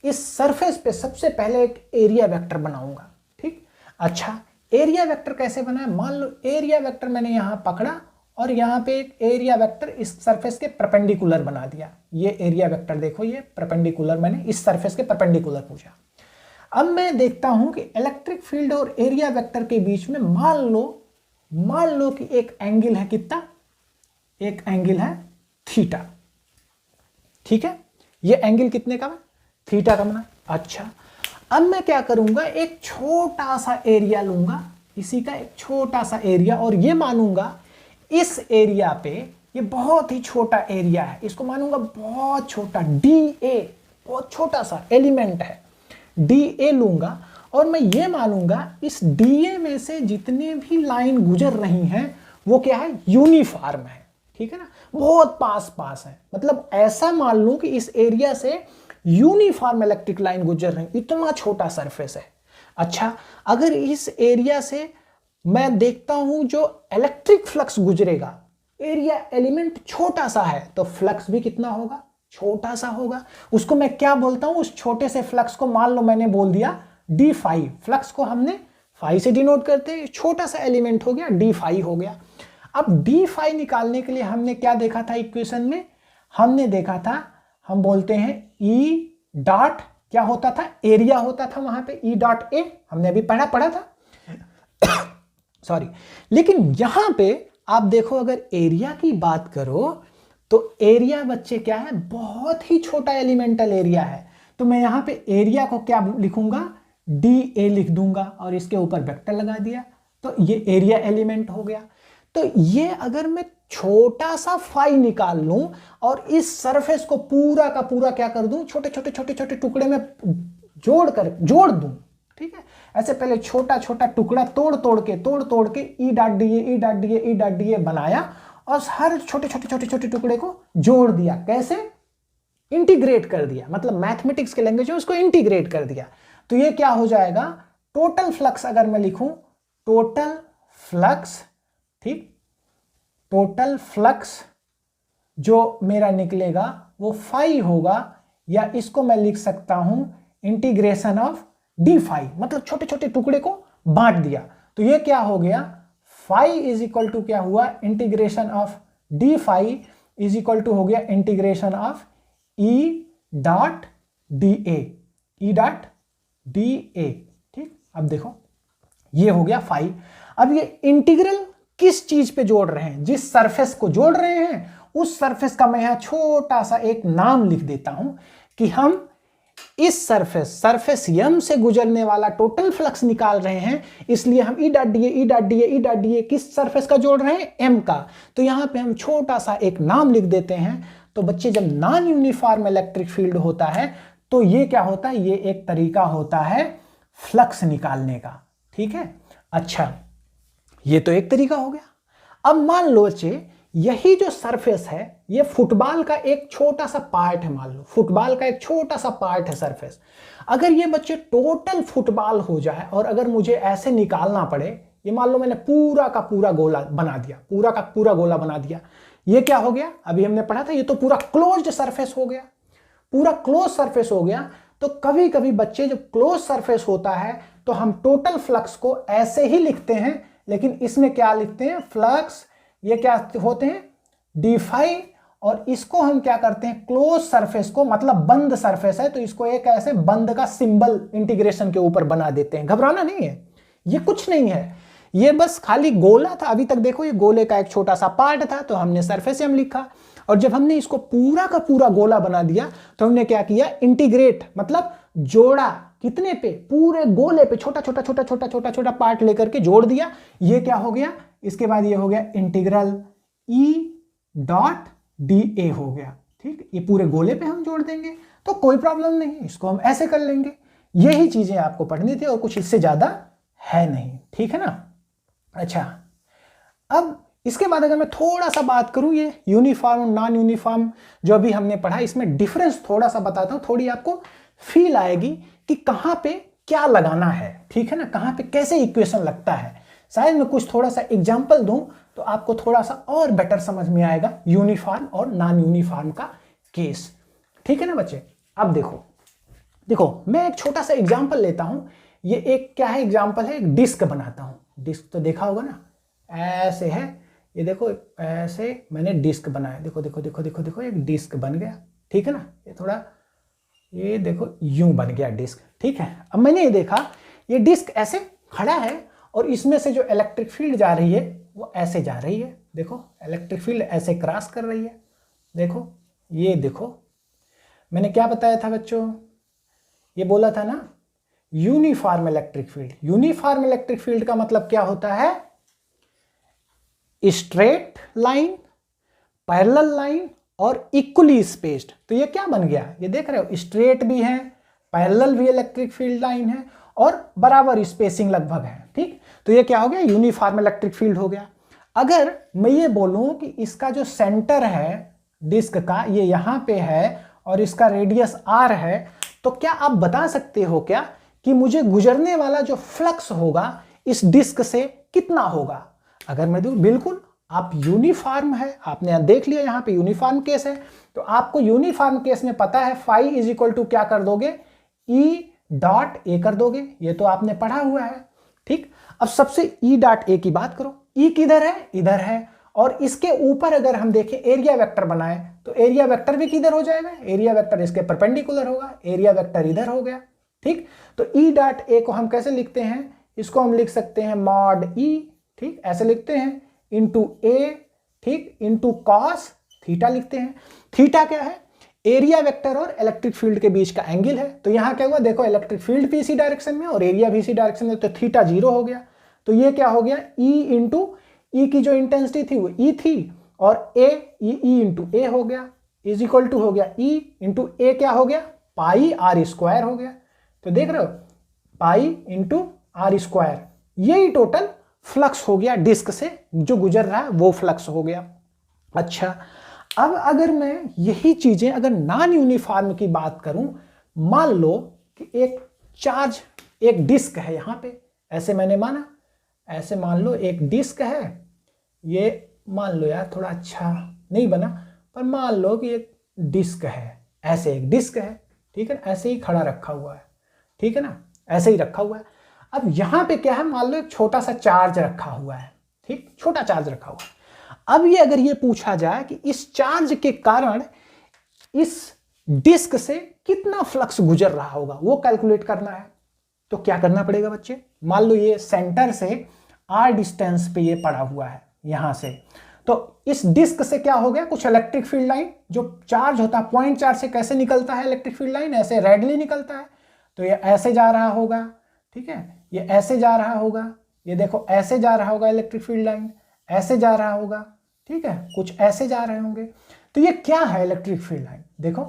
इस सरफेस पे सबसे पहले एक एरिया वेक्टर बनाऊंगा, ठीक। अच्छा, एरिया वेक्टर कैसे बनाए? मान लो एरिया वेक्टर मैंने यहां पकड़ा और यहां पे एक एरिया वेक्टर इस सरफेस के परपेंडिकुलर बना दिया। ये एरिया वेक्टर देखो, ये परपेंडिकुलर, मैंने इस सरफेस के परपेंडिकुलर पूछा। अब मैं देखता हूं कि इलेक्ट्रिक फील्ड और एरिया वेक्टर के बीच में मान लो कि एक एंगल है, कितना? एक एंगल है थीटा, ठीक है। ये एंगल कितने का? थीटा का बना। अच्छा, अब मैं क्या करूंगा, एक छोटा सा एरिया लूंगा, इसी का एक छोटा सा एरिया, और ये मानूंगा इस एरिया पे, ये बहुत ही छोटा एरिया है, इसको मानूंगा बहुत छोटा, DA, बहुत छोटा सा एलिमेंट है, DA लूंगा। और मैं ये मानूंगा इस DA में से जितने भी लाइन गुजर रही हैं वो क्या है, यूनिफॉर्म है, ठीक है ना, बहुत पास पास है। मतलब ऐसा मान लूं कि इस एरिया से यूनिफॉर्म इलेक्ट्रिक लाइन गुजर रही, इतना छोटा सरफेस है। अच्छा, अगर इस एरिया से मैं देखता हूं जो इलेक्ट्रिक फ्लक्स गुजरेगा, एरिया एलिमेंट छोटा सा है, तो फ्लक्स भी कितना होगा, छोटा सा होगा। उसको मैं क्या बोलता हूं, उस छोटे से फ्लक्स को मान लो मैंने बोल दिया d फाई, फ्लक्स को हमने फाई से डिनोट करते हैं, छोटा सा एलिमेंट हो गया, d फाई हो गया। अब d फाई निकालने के लिए हमने क्या देखा था इक्वेशन में, हमने देखा था, हम बोलते हैं E डॉट क्या होता था, एरिया होता था वहां पे, E डॉट ए, हमने अभी पढ़ा था सॉरी। लेकिन यहां पे आप देखो, अगर एरिया की बात करो तो एरिया बच्चे क्या है, बहुत ही छोटा एलिमेंटल एरिया है। तो मैं यहां पे एरिया को क्या लिखूंगा, DA लिख दूंगा और इसके ऊपर वेक्टर लगा दिया, तो ये एरिया एलिमेंट हो गया। तो ये अगर मैं छोटा सा फाई निकाल लूं और इस सरफेस को पूरा का पूरा क्या कर दूं, छोटे छोटे टुकड़े में जोड़ दूं, ठीक है। ऐसे पहले छोटा छोटा टुकड़ा तोड़ तोड़ के ई डॉट डी ए बनाया और हर छोटे टुकड़े को जोड़ दिया। कैसे? इंटीग्रेट कर दिया, मतलब मैथमेटिक्स के लैंग्वेज में उसको इंटीग्रेट कर दिया। तो ये क्या हो जाएगा, टोटल फ्लक्स अगर मैं लिखूं, टोटल फ्लक्स, ठीक, टोटल फ्लक्स जो मेरा निकलेगा वो फाई होगा, या इसको मैं लिख सकता हूं इंटीग्रेशन ऑफ डी फाई, मतलब छोटे छोटे टुकड़े को बांट दिया। तो ये क्या हो गया, फाई इज इक्वल टू क्या हुआ, integration of D phi is equal to हो गया integration of E dot D A, ठीक। अब देखो ये हो गया फाई। अब ये इंटीग्रल किस चीज पे जोड़ रहे हैं, जिस सरफेस को जोड़ रहे हैं उस सरफेस का मैं यहां छोटा सा एक नाम लिख देता हूं कि हम इस सरफेस यम से गुजरने वाला टोटल फ्लक्स निकाल रहे हैं, इसलिए हम ई डॉट डी ए किस सरफेस का जोड़ रहे हैं, एम का। तो यहां पे हम छोटा सा एक नाम लिख देते हैं। तो बच्चे, जब नॉन यूनिफॉर्म इलेक्ट्रिक फील्ड होता है तो ये क्या होता है, ये एक तरीका होता है फ्लक्स निकालने का, ठीक है। अच्छा, ये तो एक तरीका हो गया। अब मान लो बच्चे, यही जो सरफेस है ये फुटबॉल का एक छोटा सा पार्ट है, मान लो फुटबॉल का एक छोटा सा पार्ट है सरफेस। अगर ये बच्चे टोटल फुटबॉल हो जाए और अगर मुझे ऐसे निकालना पड़े, ये मान लो मैंने पूरा का पूरा गोला बना दिया, पूरा का पूरा गोला बना दिया, ये क्या हो गया, अभी हमने पढ़ा था, ये तो पूरा क्लोज्ड सरफेस हो गया, पूरा क्लोज सरफेस हो गया। तो कभी कभी बच्चे, जब क्लोज सरफेस होता है तो हम टोटल फ्लक्स को ऐसे ही लिखते हैं, लेकिन इसमें क्या लिखते हैं, फ्लक्स ये क्या होते हैं, डी फाई, और इसको हम क्या करते हैं, क्लोज सरफेस को, मतलब बंद सरफेस है तो इसको एक ऐसे बंद का सिंबल इंटीग्रेशन के ऊपर बना देते हैं। घबराना नहीं है, ये कुछ नहीं है, ये बस खाली गोला था, अभी तक देखो ये गोले का एक छोटा सा पार्ट था, तो हमने सरफेस एम लिखा। और जब हमने इसको पूरा का पूरा गोला बना दिया तो हमने क्या किया, इंटीग्रेट मतलब जोड़ा, कितने पे, पूरे गोले पे छोटा छोटा छोटा छोटा छोटा छोटा पार्ट लेकर के जोड़ दिया। ये क्या हो गया, इसके बाद ये हो गया इंटीग्रल ई डॉट डी ए हो गया। ठीक, ये पूरे गोले पे हम जोड़ देंगे तो कोई प्रॉब्लम नहीं, इसको हम ऐसे कर लेंगे। यही चीजें आपको पढ़नी थी और कुछ इससे ज्यादा है नहीं, ठीक है ना। अच्छा, अब इसके बाद अगर मैं थोड़ा सा बात करूं ये यूनिफॉर्म नॉन यूनिफॉर्म जो अभी हमने पढ़ा, इसमें डिफरेंस थोड़ा सा बताता हूं, थोड़ी आपको फील आएगी कि कहां पे क्या लगाना है, ठीक है ना, कहां पे कैसे इक्वेशन लगता है। शायद मैं कुछ थोड़ा सा एग्जांपल दूं तो आपको थोड़ा सा और बेटर समझ में आएगा यूनिफॉर्म और नॉन यूनिफॉर्म का केस, ठीक है ना बच्चे। अब देखो देखो मैं एक छोटा सा एग्जांपल लेता हूं। ये एक क्या है, एग्जांपल है, एक डिस्क बनाता हूं। डिस्क तो देखा होगा ना, ऐसे है, ये देखो ऐसे मैंने डिस्क बनाया, देखो देखो देखो देखो देखो एक डिस्क बन गया, ठीक है ना। ये थोड़ा, ये देखो यूं बन गया डिस्क, ठीक है। अब मैंने ये देखा ये डिस्क ऐसे खड़ा है और इसमें से जो इलेक्ट्रिक फील्ड जा रही है वो ऐसे जा रही है, देखो इलेक्ट्रिक फील्ड ऐसे क्रॉस कर रही है, देखो ये देखो। मैंने क्या बताया था बच्चों, ये बोला था ना uniform electric field. Uniform electric field का मतलब क्या होता है, स्ट्रेट लाइन, पैरेलल लाइन और इक्वली स्पेस्ड। तो ये क्या बन गया, ये देख रहे हो, स्ट्रेट भी है, पैरेलल भी इलेक्ट्रिक फील्ड लाइन है और बराबर स्पेसिंग लगभग है, ठीक। तो ये क्या हो गया, यूनिफॉर्म इलेक्ट्रिक फील्ड हो गया। अगर मैं ये बोलूं कि इसका जो सेंटर है डिस्क का ये यहां पे है और इसका रेडियस आर है, तो क्या आप बता सकते हो क्या कि मुझे गुजरने वाला जो फ्लक्स होगा इस डिस्क से कितना होगा। अगर मैं दूं, बिल्कुल आप यूनिफॉर्म है, आपने देख लिया यहां पे यूनिफॉर्म केस है, तो आपको यूनिफॉर्म केस में पता है फाई इज इक्वल टू क्या कर दोगे, ई डॉट ए कर दोगे, ये तो आपने पढ़ा हुआ है, ठीक। अब सबसे ई डॉट ए की बात करो, ई किधर है, इधर है, और इसके ऊपर अगर हम देखें एरिया वेक्टर बनाए तो एरिया वेक्टर भी किधर हो जाएगा, एरिया वेक्टर इसके परपेंडिकुलर होगा, एरिया वेक्टर इधर हो गया, ठीक। तो ई डॉट ए को हम कैसे लिखते हैं, इसको हम लिख सकते हैं मॉड ई, ठीक, ऐसे लिखते हैं, इंटू ए, ठीक, इंटू कॉस थीटा लिखते हैं। थीटा क्या है, एरिया वेक्टर और इलेक्ट्रिक फील्ड के बीच का एंगल है। तो यहां क्या हुआ, देखो इलेक्ट्रिक फील्ड भी इसी डायरेक्शन में और एरिया भी इसी डायरेक्शन में, तो थीटा 0 हो गया। तो ये क्या हो गया, ई इंटू ई की जो इंटेंसिटी थी वो ई थी और ए ई इंटू ए हो गया, इज इक्वल टू हो गया ई इंटू ए क्या हो गया, पाई आर स्क्वायर हो गया। तो देख रहे हो, पाई इंटू आर स्क्वायर, यही टोटल फ्लक्स हो गया डिस्क से जो गुजर रहा है वो फ्लक्स हो गया। अच्छा, अब अगर मैं यही चीजें अगर नॉन यूनिफॉर्म की बात करूं, मान लो कि एक चार्ज, एक डिस्क है यहां पे, ऐसे मैंने माना, ऐसे मान लो एक डिस्क है, ये मान लो यार थोड़ा अच्छा नहीं बना, पर मान लो कि एक डिस्क है, ऐसे एक डिस्क है, ठीक है, ऐसे ही खड़ा रखा हुआ है, ठीक है ना, ऐसे ही रखा हुआ है। अब यहां पे क्या है, मान लो एक छोटा सा चार्ज रखा हुआ है, ठीक, छोटा चार्ज रखा हुआ है। अब ये अगर ये पूछा जाए कि इस चार्ज के कारण इस डिस्क से कितना फ्लक्स गुजर रहा होगा वो कैलकुलेट करना है, तो क्या करना पड़ेगा बच्चे, मान लो ये सेंटर से आर डिस्टेंस पे ये पड़ा हुआ है यहां से, तो इस डिस्क से क्या हो गया, कुछ इलेक्ट्रिक फील्ड लाइन, जो चार्ज होता है पॉइंट चार्ज से कैसे निकलता है इलेक्ट्रिक फील्ड लाइन, ऐसे रेडली निकलता है, तो ये ऐसे जा रहा होगा, ठीक है, ये ऐसे जा रहा होगा, ये देखो ऐसे जा रहा होगा इलेक्ट्रिक फील्ड लाइन, ऐसे जा रहा होगा, ठीक है, कुछ ऐसे जा रहे होंगे। तो ये क्या है इलेक्ट्रिक फील्ड लाइन, देखो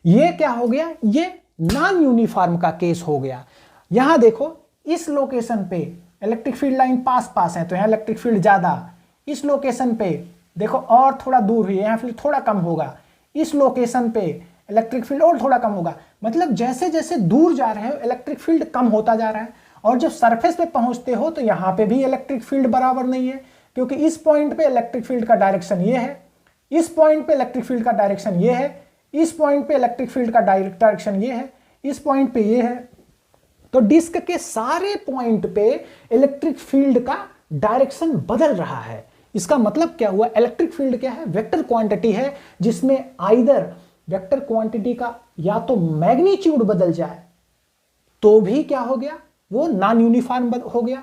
ये क्या हो गया, ये नॉन यूनिफॉर्म का केस हो गया। यहां देखो इस लोकेशन पे इलेक्ट्रिक फील्ड लाइन पास पास है तो यहां इलेक्ट्रिक फील्ड ज्यादा, इस लोकेशन पे देखो और थोड़ा दूर हुई, यहां फील्ड थोड़ा कम होगा, इस लोकेशन पे इलेक्ट्रिक फील्ड और थोड़ा कम होगा। मतलब जैसे जैसे दूर जा रहे हो इलेक्ट्रिक फील्ड कम होता जा रहा है, और जब सरफेस पे पहुंचते हो तो यहां पे भी इलेक्ट्रिक फील्ड बराबर नहीं है, क्योंकि इस पॉइंट पे इलेक्ट्रिक फील्ड का डायरेक्शन ये है, इस पॉइंट पे इलेक्ट्रिक फील्ड का डायरेक्शन ये है, इस पॉइंट पे इलेक्ट्रिक फील्ड का डायरेक्शन ये है, इस पॉइंट पे ये है। तो डिस्क के सारे पॉइंट पे इलेक्ट्रिक फील्ड का डायरेक्शन बदल रहा है। इसका मतलब क्या हुआ, इलेक्ट्रिक फील्ड क्या है, वेक्टर क्वांटिटी है, जिसमें आइदर वेक्टर क्वांटिटी का या तो मैग्नीट्यूड बदल जाए तो भी क्या हो गया, वो नॉन यूनिफॉर्म हो गया,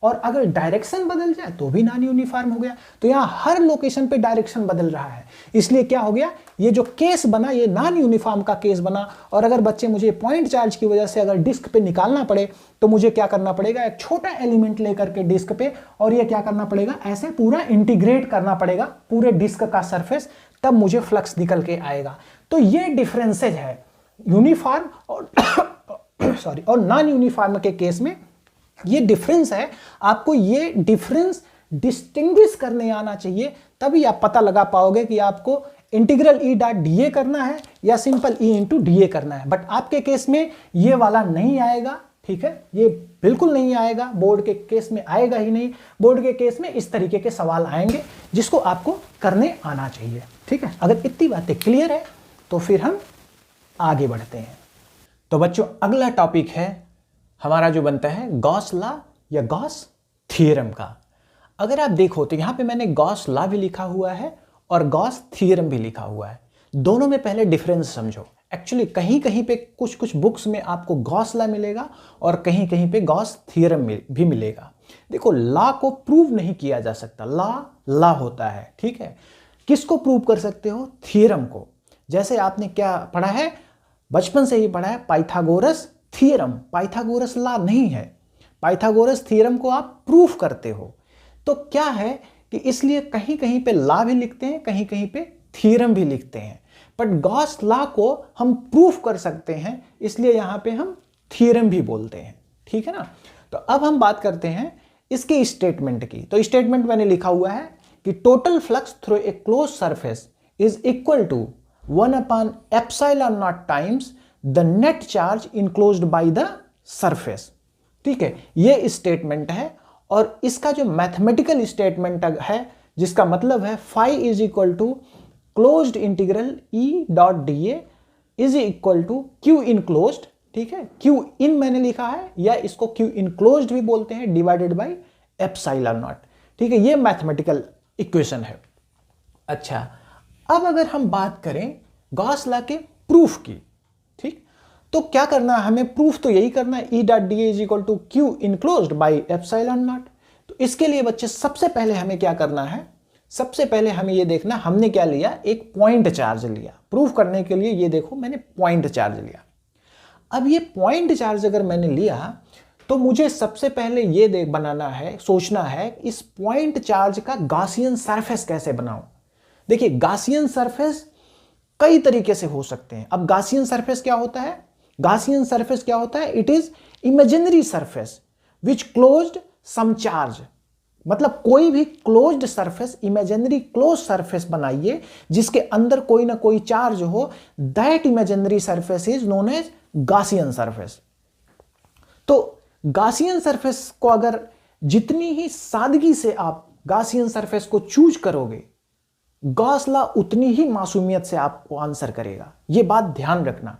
और अगर डायरेक्शन बदल जाए तो भी नॉन यूनिफॉर्म हो गया। तो यहाँ हर लोकेशन पे डायरेक्शन बदल रहा है, इसलिए क्या हो गया, ये जो केस बना ये नॉन यूनिफॉर्म का केस बना। और अगर बच्चे मुझे पॉइंट चार्ज की वजह से अगर डिस्क पे निकालना पड़े तो मुझे क्या करना पड़ेगा, एक छोटा एलिमेंट लेकर के डिस्क पे, और ये क्या करना पड़ेगा, ऐसे पूरा इंटीग्रेट करना पड़ेगा पूरे डिस्क का सरफेस, तब मुझे फ्लक्स निकल के आएगा। तो ये डिफरेंसेज है यूनिफॉर्म और सॉरी और नॉन यूनिफॉर्म के केस में। ये डिफरेंस है, आपको ये डिफरेंस डिस्टिंग्विश करने आना चाहिए, तभी आप पता लगा पाओगे कि आपको इंटीग्रल ई डॉट डी ए करना है या simple E into D A करना है। बट आपके केस में ये वाला नहीं आएगा, ठीक है, ये बिल्कुल नहीं आएगा, बोर्ड के केस में आएगा ही नहीं। बोर्ड के केस में इस तरीके के सवाल आएंगे जिसको आपको करने आना चाहिए, ठीक है। अगर इतनी बातें क्लियर है तो फिर हम आगे बढ़ते हैं। तो बच्चों अगला टॉपिक है हमारा जो बनता है गॉस लॉ या गॉस थ्योरम का। अगर आप देखो तो यहाँ पे मैंने गॉस लॉ भी लिखा हुआ है और गॉस थ्योरम भी लिखा हुआ है। दोनों में पहले डिफरेंस समझो। एक्चुअली कहीं कहीं पे कुछ कुछ बुक्स में आपको गॉस लॉ मिलेगा और कहीं कहीं पे गॉस थ्योरम भी मिलेगा। देखो लॉ को प्रूव नहीं किया जा सकता, लॉ होता है, ठीक है। किसको प्रूव कर सकते हो, थ्योरम को। जैसे आपने क्या पढ़ा है, बचपन से ही पढ़ा है पाइथागोरस थ्योरम, पाइथागोरस लॉ नहीं है, पाइथागोरस थ्योरम को आप प्रूफ करते हो। तो क्या है कि इसलिए कहीं कहीं पे लॉ भी लिखते हैं, कहीं कहीं पे थ्योरम भी लिखते हैं, बट गॉस लॉ को हम प्रूफ कर सकते हैं, इसलिए यहां पे हम थ्योरम भी बोलते हैं, ठीक है ना। तो अब हम बात करते हैं इसके स्टेटमेंट की। तो स्टेटमेंट मैंने लिखा हुआ है कि total flux through a close surface is equal to 1/ε0 times the net charge enclosed by the surface, ठीक है। ये स्टेटमेंट है और इसका जो मैथमेटिकल स्टेटमेंट है जिसका मतलब है phi is equal to closed integral E dot D A is equal to Q enclosed, ठीक है। क्यू इन मैंने लिखा है या इसको क्यू इनक्लोज्ड भी बोलते हैं, डिवाइडेड बाय ε0, ठीक है। ये मैथमेटिकल इक्वेशन है। अच्छा, अब अगर हम बात करें गॉस लॉ के प्रूफ की, ठीक, तो क्या करना है हमें, प्रूफ तो यही करना है, E dot D A is equal to Q enclosed by ε0। तो इसके लिए बच्चे सबसे पहले हमें क्या करना है, सबसे पहले हमें ये देखना हमने क्या लिया, एक पॉइंट चार्ज लिया प्रूफ करने के लिए। ये देखो मैंने पॉइंट चार्ज लिया। अब ये पॉइंट चार्ज अगर मैंने लिया तो मुझे सबसे पहले ये देख बनाना है, सोचना है इस पॉइंट चार्ज का गॉसियन सरफेस कैसे बनाऊं। देखिए गॉसियन सरफेस कई तरीके से हो सकते हैं। अब गॉसियन सरफेस क्या होता है, गॉसियन सरफेस क्या होता है, it is imaginary surface which closed some charge. मतलब कोई भी closed surface, imaginary close surface बनाइए जिसके अंदर कोई ना कोई चार्ज हो, that imaginary surface is known as Gaussian surface. तो गॉसियन सरफेस को अगर जितनी ही सादगी से आप गॉसियन सरफेस को चूज करोगे, गॉस लॉ उतनी ही मासूमियत से आपको आंसर करेगा, ये बात ध्यान रखना।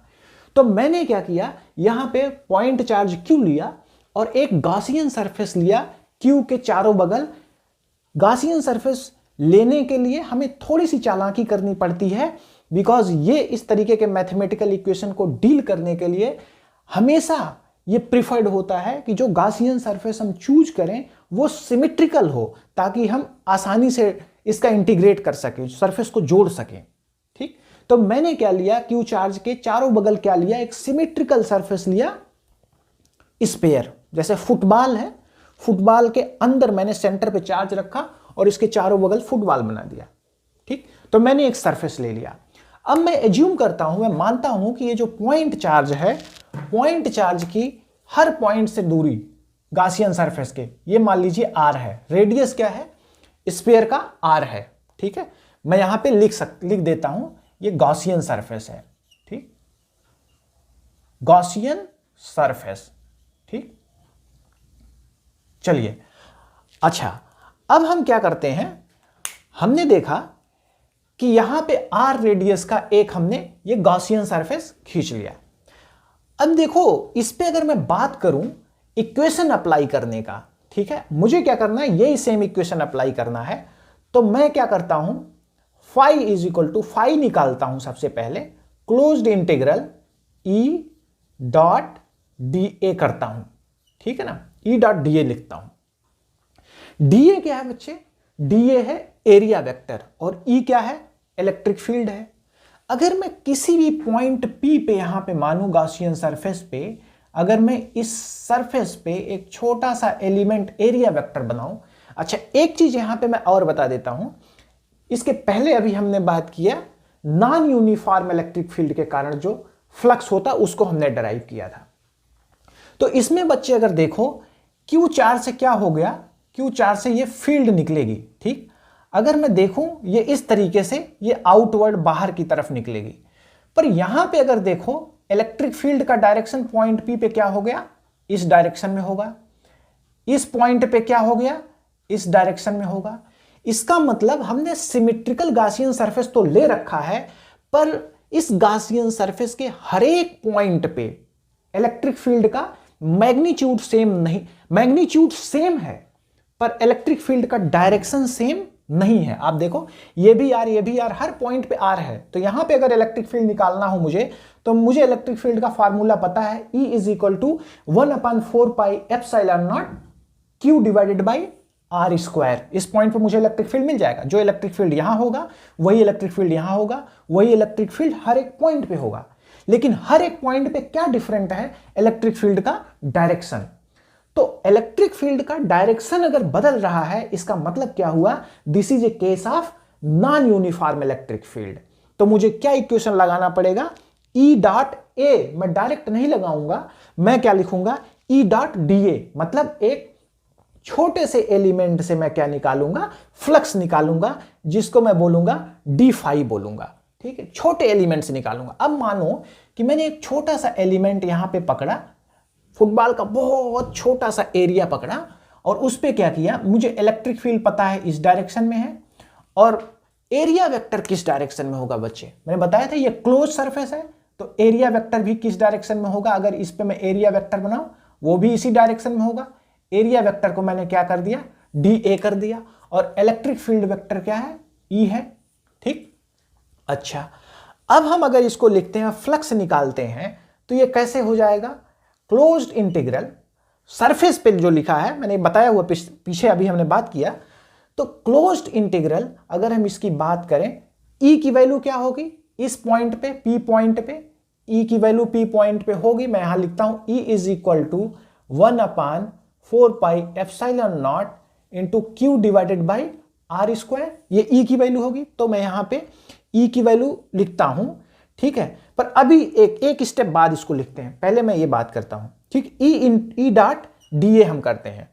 तो मैंने क्या किया, यहां पे पॉइंट चार्ज क्यू लिया और एक गॉसियन सरफेस लिया क्यू के चारों बगल। गॉसियन सरफेस लेने के लिए हमें थोड़ी सी चालाकी करनी पड़ती है, बिकॉज ये इस तरीके के मैथमेटिकल इक्वेशन को डील करने के लिए हमेशा ये प्रिफर्ड होता है कि जो गॉसियन सरफेस हम चूज करें वो सिमेट्रिकल हो, ताकि हम आसानी से इसका इंटीग्रेट कर सकें, सरफेस को जोड़ सकें, ठीक। तो मैंने क्या लिया, क्यू चार्ज के चारों बगल क्या लिया, एक सिमेट्रिकल सरफेस लिया, स्पेयर। जैसे फुटबॉल है, फुटबॉल के अंदर मैंने सेंटर पे चार्ज रखा और इसके चारों बगल फुटबॉल बना दिया, ठीक। तो मैंने एक सरफेस ले लिया। अब मैं एज्यूम करता हूं, मैं मानता हूं कि ये जो पॉइंट चार्ज है, पॉइंट चार्ज की हर पॉइंट से दूरी गॉसियन सरफेस के, ये मान लीजिए आर है, रेडियस क्या है, स्फीयर का आर है, ठीक है। मैं यहां पे लिख देता हूं ये गॉसियन सरफेस है, ठीक, गॉसियन सरफेस, ठीक। चलिए अच्छा, अब हम क्या करते हैं, हमने देखा कि यहां पे आर रेडियस का एक हमने ये गॉसियन सरफेस खींच लिया। अब देखो इस पे अगर मैं बात करूं इक्वेशन अप्लाई करने का, ठीक है, मुझे क्या करना है, यही सेम इक्वेशन अप्लाई करना है। तो मैं क्या करता हूं, phi is equal to, phi निकालता हूं सबसे पहले, closed integral E dot D A करता हूं, ठीक है ना, ई डॉट डी ए लिखता हूं, डीए क्या है बच्चे? डीए है एरिया वेक्टर और ई क्या है? इलेक्ट्रिक फील्ड है। अगर मैं किसी भी पॉइंट पी पे यहां पे मानूं गॉसियन सरफेस पे, अगर मैं इस सरफेस पे एक छोटा सा एलिमेंट एरिया वेक्टर बनाऊं। अच्छा, एक चीज यहां पे मैं और बता देता हूं, इसके पहले अभी हमने बात किया नॉन यूनिफॉर्म इलेक्ट्रिक फील्ड के कारण जो फ्लक्स होता उसको हमने डराइव किया था। तो इसमें बच्चे अगर देखो Q4 से क्या हो गया, Q4 से ये फील्ड निकलेगी, ठीक। अगर मैं देखूं ये इस तरीके से ये आउटवर्ड बाहर की तरफ निकलेगी, पर यहां पे अगर देखो इलेक्ट्रिक फील्ड का डायरेक्शन पॉइंट P पे क्या हो गया, इस डायरेक्शन में होगा। इस पॉइंट पे क्या हो गया, इस डायरेक्शन में होगा। इसका मतलब हमने सिमेट्रिकल गॉसियन सरफेस तो ले रखा है, पर इस गॉसियन सरफेस के हर एक पॉइंट पे इलेक्ट्रिक फील्ड का मैग्नीट्यूड सेम नहीं, मैग्नीट्यूड सेम है पर इलेक्ट्रिक फील्ड का डायरेक्शन सेम नहीं है। आप देखो ये भी आर, ये भी आर, हर पॉइंट पे आर है। तो यहां पे अगर इलेक्ट्रिक फील्ड निकालना हो मुझे, तो मुझे इलेक्ट्रिक फील्ड का फार्मूला पता है, E = 1/4 pi epsilon naught Q divided by R square. इस पॉइंट पे मुझे इलेक्ट्रिक फील्ड मिल जाएगा। जो इलेक्ट्रिक फील्ड यहां होगा वही इलेक्ट्रिक फील्ड यहां होगा, वही इलेक्ट्रिक फील्ड हर एक पॉइंट पे होगा। लेकिन हर एक पॉइंट पे क्या डिफरेंट है, इलेक्ट्रिक फील्ड का डायरेक्शन। तो इलेक्ट्रिक फील्ड का डायरेक्शन अगर बदल रहा है, इसका मतलब क्या हुआ, this is a case of non uniform electric field. तो मुझे क्या इक्वेशन लगाना पड़ेगा, E डॉट ए, मैं डायरेक्ट नहीं लगाऊंगा, मैं क्या लिखूंगा, E डॉट DA, मतलब एक छोटे से एलिमेंट से मैं क्या निकालूंगा, फ्लक्स निकालूंगा, जिसको मैं बोलूंगा d बोलूंगा, ठीक है, छोटे एलिमेंट से निकालूंगा। अब मानो कि मैंने एक छोटा सा एलिमेंट यहां पे पकड़ा, फुटबॉल का बहुत छोटा सा एरिया पकड़ा और उस पे क्या किया, मुझे इलेक्ट्रिक फील्ड पता है इस डायरेक्शन में है और एरिया वेक्टर किस डायरेक्शन में होगा बच्चे, मैंने बताया था ये क्लोज सरफेस है, तो एरिया वेक्टर भी किस डायरेक्शन में होगा, अगर इस पे मैं एरिया वेक्टर बनाऊं वो भी इसी डायरेक्शन में होगा। एरिया वेक्टर को मैंने क्या कर दिया, DA कर दिया, और इलेक्ट्रिक फील्ड वेक्टर क्या है, E है, ठीक। अच्छा, अब हम अगर इसको लिखते हैं, फ्लक्स निकालते हैं, तो ये कैसे हो जाएगा, क्लोज्ड इंटीग्रल, सरफेस पे जो लिखा है मैंने बताया हुआ पीछे अभी हमने बात किया, तो क्लोज्ड इंटीग्रल अगर हम इसकी बात करें, E की वैल्यू क्या होगी, इस पॉइंट पे P पॉइंट पे E की वैल्यू P पॉइंट पे होगी, मैं यहां लिखता हूं E = 1/4 pi epsilon naught into Q divided by R square, ये E की वैल्यू होगी। तो मैं यहां पे E की वैल्यू लिखता हूं, ठीक है, पर अभी एक स्टेप बाद इसको लिखते हैं, पहले मैं ये बात करता हूं, ठीक। E डॉट DA हम करते हैं।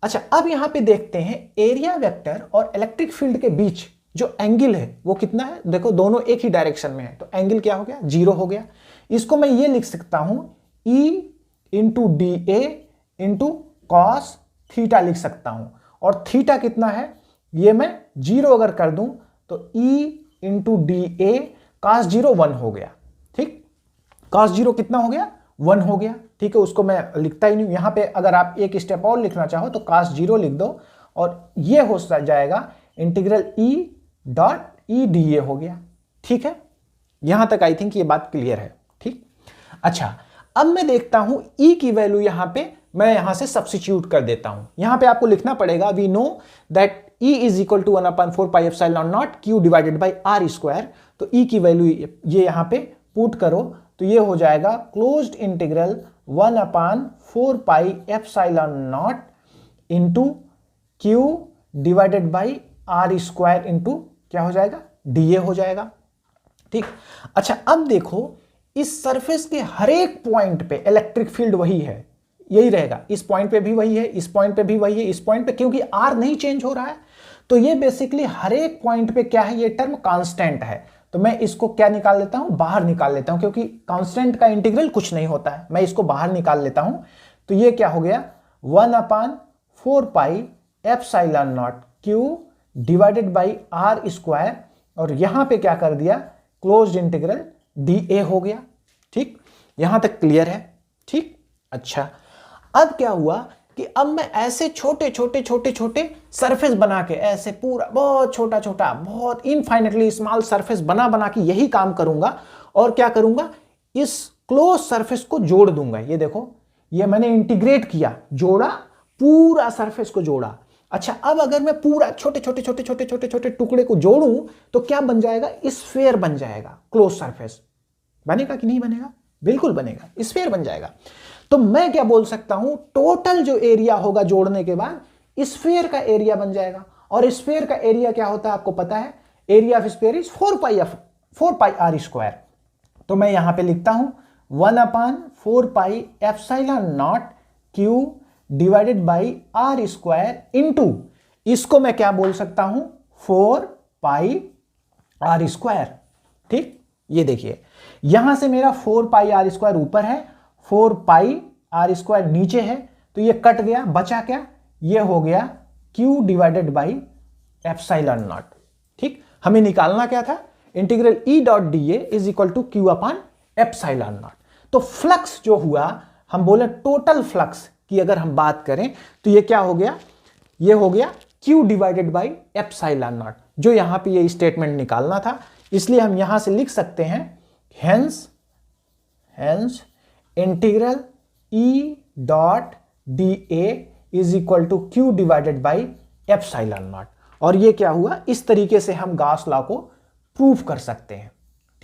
अच्छा, अब यहां पे देखते हैं एरिया वेक्टर और इलेक्ट्रिक फील्ड के बीच जो एंगल है वो कितना है, देखो दोनों एक ही डायरेक्शन में है, तो एंगल क्या हो गया, 0 हो गया। इसको मैं ये लिख सकता हूं E × DA × cos थीटा लिख सकता हूं, और थीटा कितना है, ये मैं 0 अगर कर दूं तो E × DA cos 0 1 हो गया, ठीक। cos 0 कितना हो गया, 1 हो गया, ठीक है, उसको मैं लिखता ही नहीं। यहां पे अगर आप एक स्टेप और लिखना चाहो तो cos 0 लिख दो और ये हो जाएगा integral E dot E DA हो गया, ठीक है। यहां तक आई थिंक ये बात क्लियर है, ठीक। अच्छा, अब मैं देखता हूं E की वैल्यू यहां पे मैं यहां से सब्स्टिट्यूट कर देता हूं। यहां पे आपको लिखना पड़ेगा, we know that E = 1/4 pi epsilon naught Q divided by R square. तो E की वैल्यू ये यहां पे पुट करो तो ये हो जाएगा closed integral 1/4 pi epsilon naught into Q divided by R square into क्या हो जाएगा, DA हो जाएगा, ठीक। अच्छा, अब देखो इस सरफेस के हर एक पॉइंट पे इलेक्ट्रिक फील्ड वही है, यही रहेगा, इस पॉइंट पे भी वही है, इस पॉइंट पे भी वही है, इस पॉइंट पे, क्योंकि R नहीं चेंज हो रहा है, तो ये बेसिकली हर एक पॉइंट पे क्या है, ये टर्म कांस्टेंट है। तो मैं इसको क्या निकाल लेता हूं, बाहर निकाल लेता हूं, क्योंकि कांस्टेंट का इंटीग्रल कुछ नहीं होता है, मैं इसको बाहर निकाल लेता हूं। तो ये क्या हो गया, 1/4 pi epsilon naught Q divided by R square, और यहां पे क्या कर दिया, क्लोज्ड इंटीग्रल DA हो गया, ठीक। यहां तक क्लियर है, ठीक। अच्छा, अब क्या हुआ कि अब मैं ऐसे छोटे छोटे छोटे छोटे सरफेस बना के, ऐसे पूरा बहुत छोटा छोटा, बहुत इनफाइनेटली स्मॉल सरफेस बना बना के यही काम करूंगा, और क्या करूंगा, इस क्लोज सरफेस को जोड़ दूंगा। ये देखो, ये मैंने इंटीग्रेट किया, जोड़ा, पूरा सरफेस को जोड़ा। अच्छा, अब अगर मैं पूरा छोटे छोटे छोटे छोटे छोटे छोटे टुकड़े को जोड़ूं तो क्या बन जाएगा? स्फीयर बन जाएगा। क्लोज सरफेस बनेगा कि नहीं बनेगा? बिल्कुल बनेगा, स्फीयर बन जाएगा। तो मैं क्या बोल सकता हूं, टोटल जो एरिया होगा जोड़ने के बाद स्फीयर का एरिया बन जाएगा। और स्फीयर का एरिया क्या होता है आपको पता है, area of sphere is 4πr²। तो मैं यहां पे लिखता हूं 1/4πε0 Q divided by r² into, इसको मैं क्या बोल सकता हूं, 4πr²। ठीक, ये देखिए यहां से मेरा 4πr² ऊपर है, 4πr² नीचे है, तो ये कट गया, बचा क्या, ये हो गया Q डिवाइडेड बाई ε0। ठीक, हमें निकालना क्या था, integral E.dA is equal to Q/ε0। तो फ्लक्स जो हुआ, हम बोले टोटल फ्लक्स की अगर हम बात करें तो ये क्या हो गया, ये हो गया Q डिवाइडेड बाई ε0, जो यहां पे ये स्टेटमेंट निकालना था। इसलिए हम यहां से लिख सकते हैं hence integral E.dA is equal to Q divided by ε0। और ये क्या हुआ, इस तरीके से हम गॉस लॉ को प्रूव कर सकते हैं।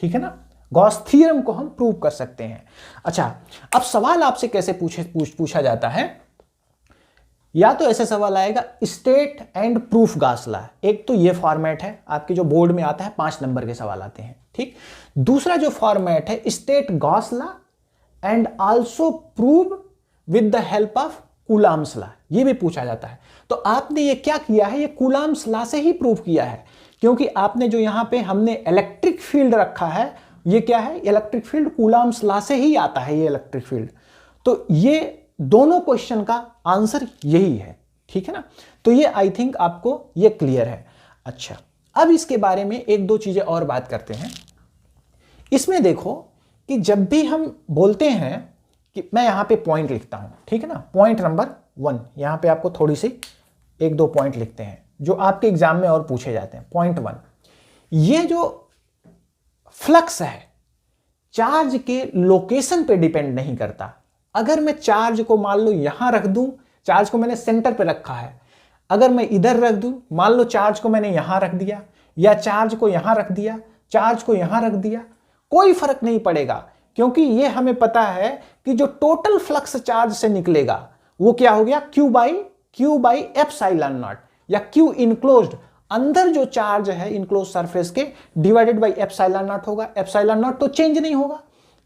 ठीक है ना, गॉस थ्योरम को हम प्रूव कर सकते हैं। अच्छा, अब सवाल आपसे कैसे पूछा जाता है, या तो ऐसे सवाल आएगा state and proof Gauss law. एक तो ये फॉर्मेट है आपके जो बोर्ड में आता है, 5 नंबर के सवाल आते हैं। ठीक, दूसरा जो फॉर्मेट है state Gauss law and also prove with the help of Coulomb's law, ये भी पूछा जाता है। तो आपने ये क्या किया है, ये कूलॉम्स लॉ से ही प्रूव किया है, क्योंकि आपने जो यहां पे हमने इलेक्ट्रिक फील्ड रखा है, ये क्या है, इलेक्ट्रिक फील्ड कूलॉम्स लॉ से ही आता है ये इलेक्ट्रिक फील्ड। तो ये दोनों क्वेश्चन का आंसर यही है। ठीक है ना, तो ये आई थिंक आपको ये क्लियर है। अच्छा, अब इसके बारे में एक दो चीजें और बात करते हैं। इसमें देखो कि जब भी हम बोलते हैं कि मैं यहां पे पॉइंट लिखता हूं, ठीक है ना, पॉइंट नंबर 1, यहां पे आपको थोड़ी सी एक दो पॉइंट लिखते हैं जो आपके एग्जाम में और पूछे जाते हैं। पॉइंट 1, ये जो फ्लक्स है चार्ज के लोकेशन पे डिपेंड नहीं करता। अगर मैं चार्ज को मान लो यहां रख दूं, चार्ज को मैंने सेंटर पे रखा है, अगर मैं इधर रख दूं, मान लो चार्ज को मैंने यहां रख दिया, या चार्ज को यहां रख दिया, चार्ज को यहां रख दिया, कोई फर्क नहीं पड़ेगा, क्योंकि ये हमें पता है कि जो टोटल फ्लक्स चार्ज से निकलेगा वो क्या हो गया, Q बाई ε0, या Q इनक्लोज्ड, अंदर जो चार्ज है इनक्लोज सरफेस के, डिवाइडेड बाई ε0 होगा। ε0 तो चेंज नहीं होगा,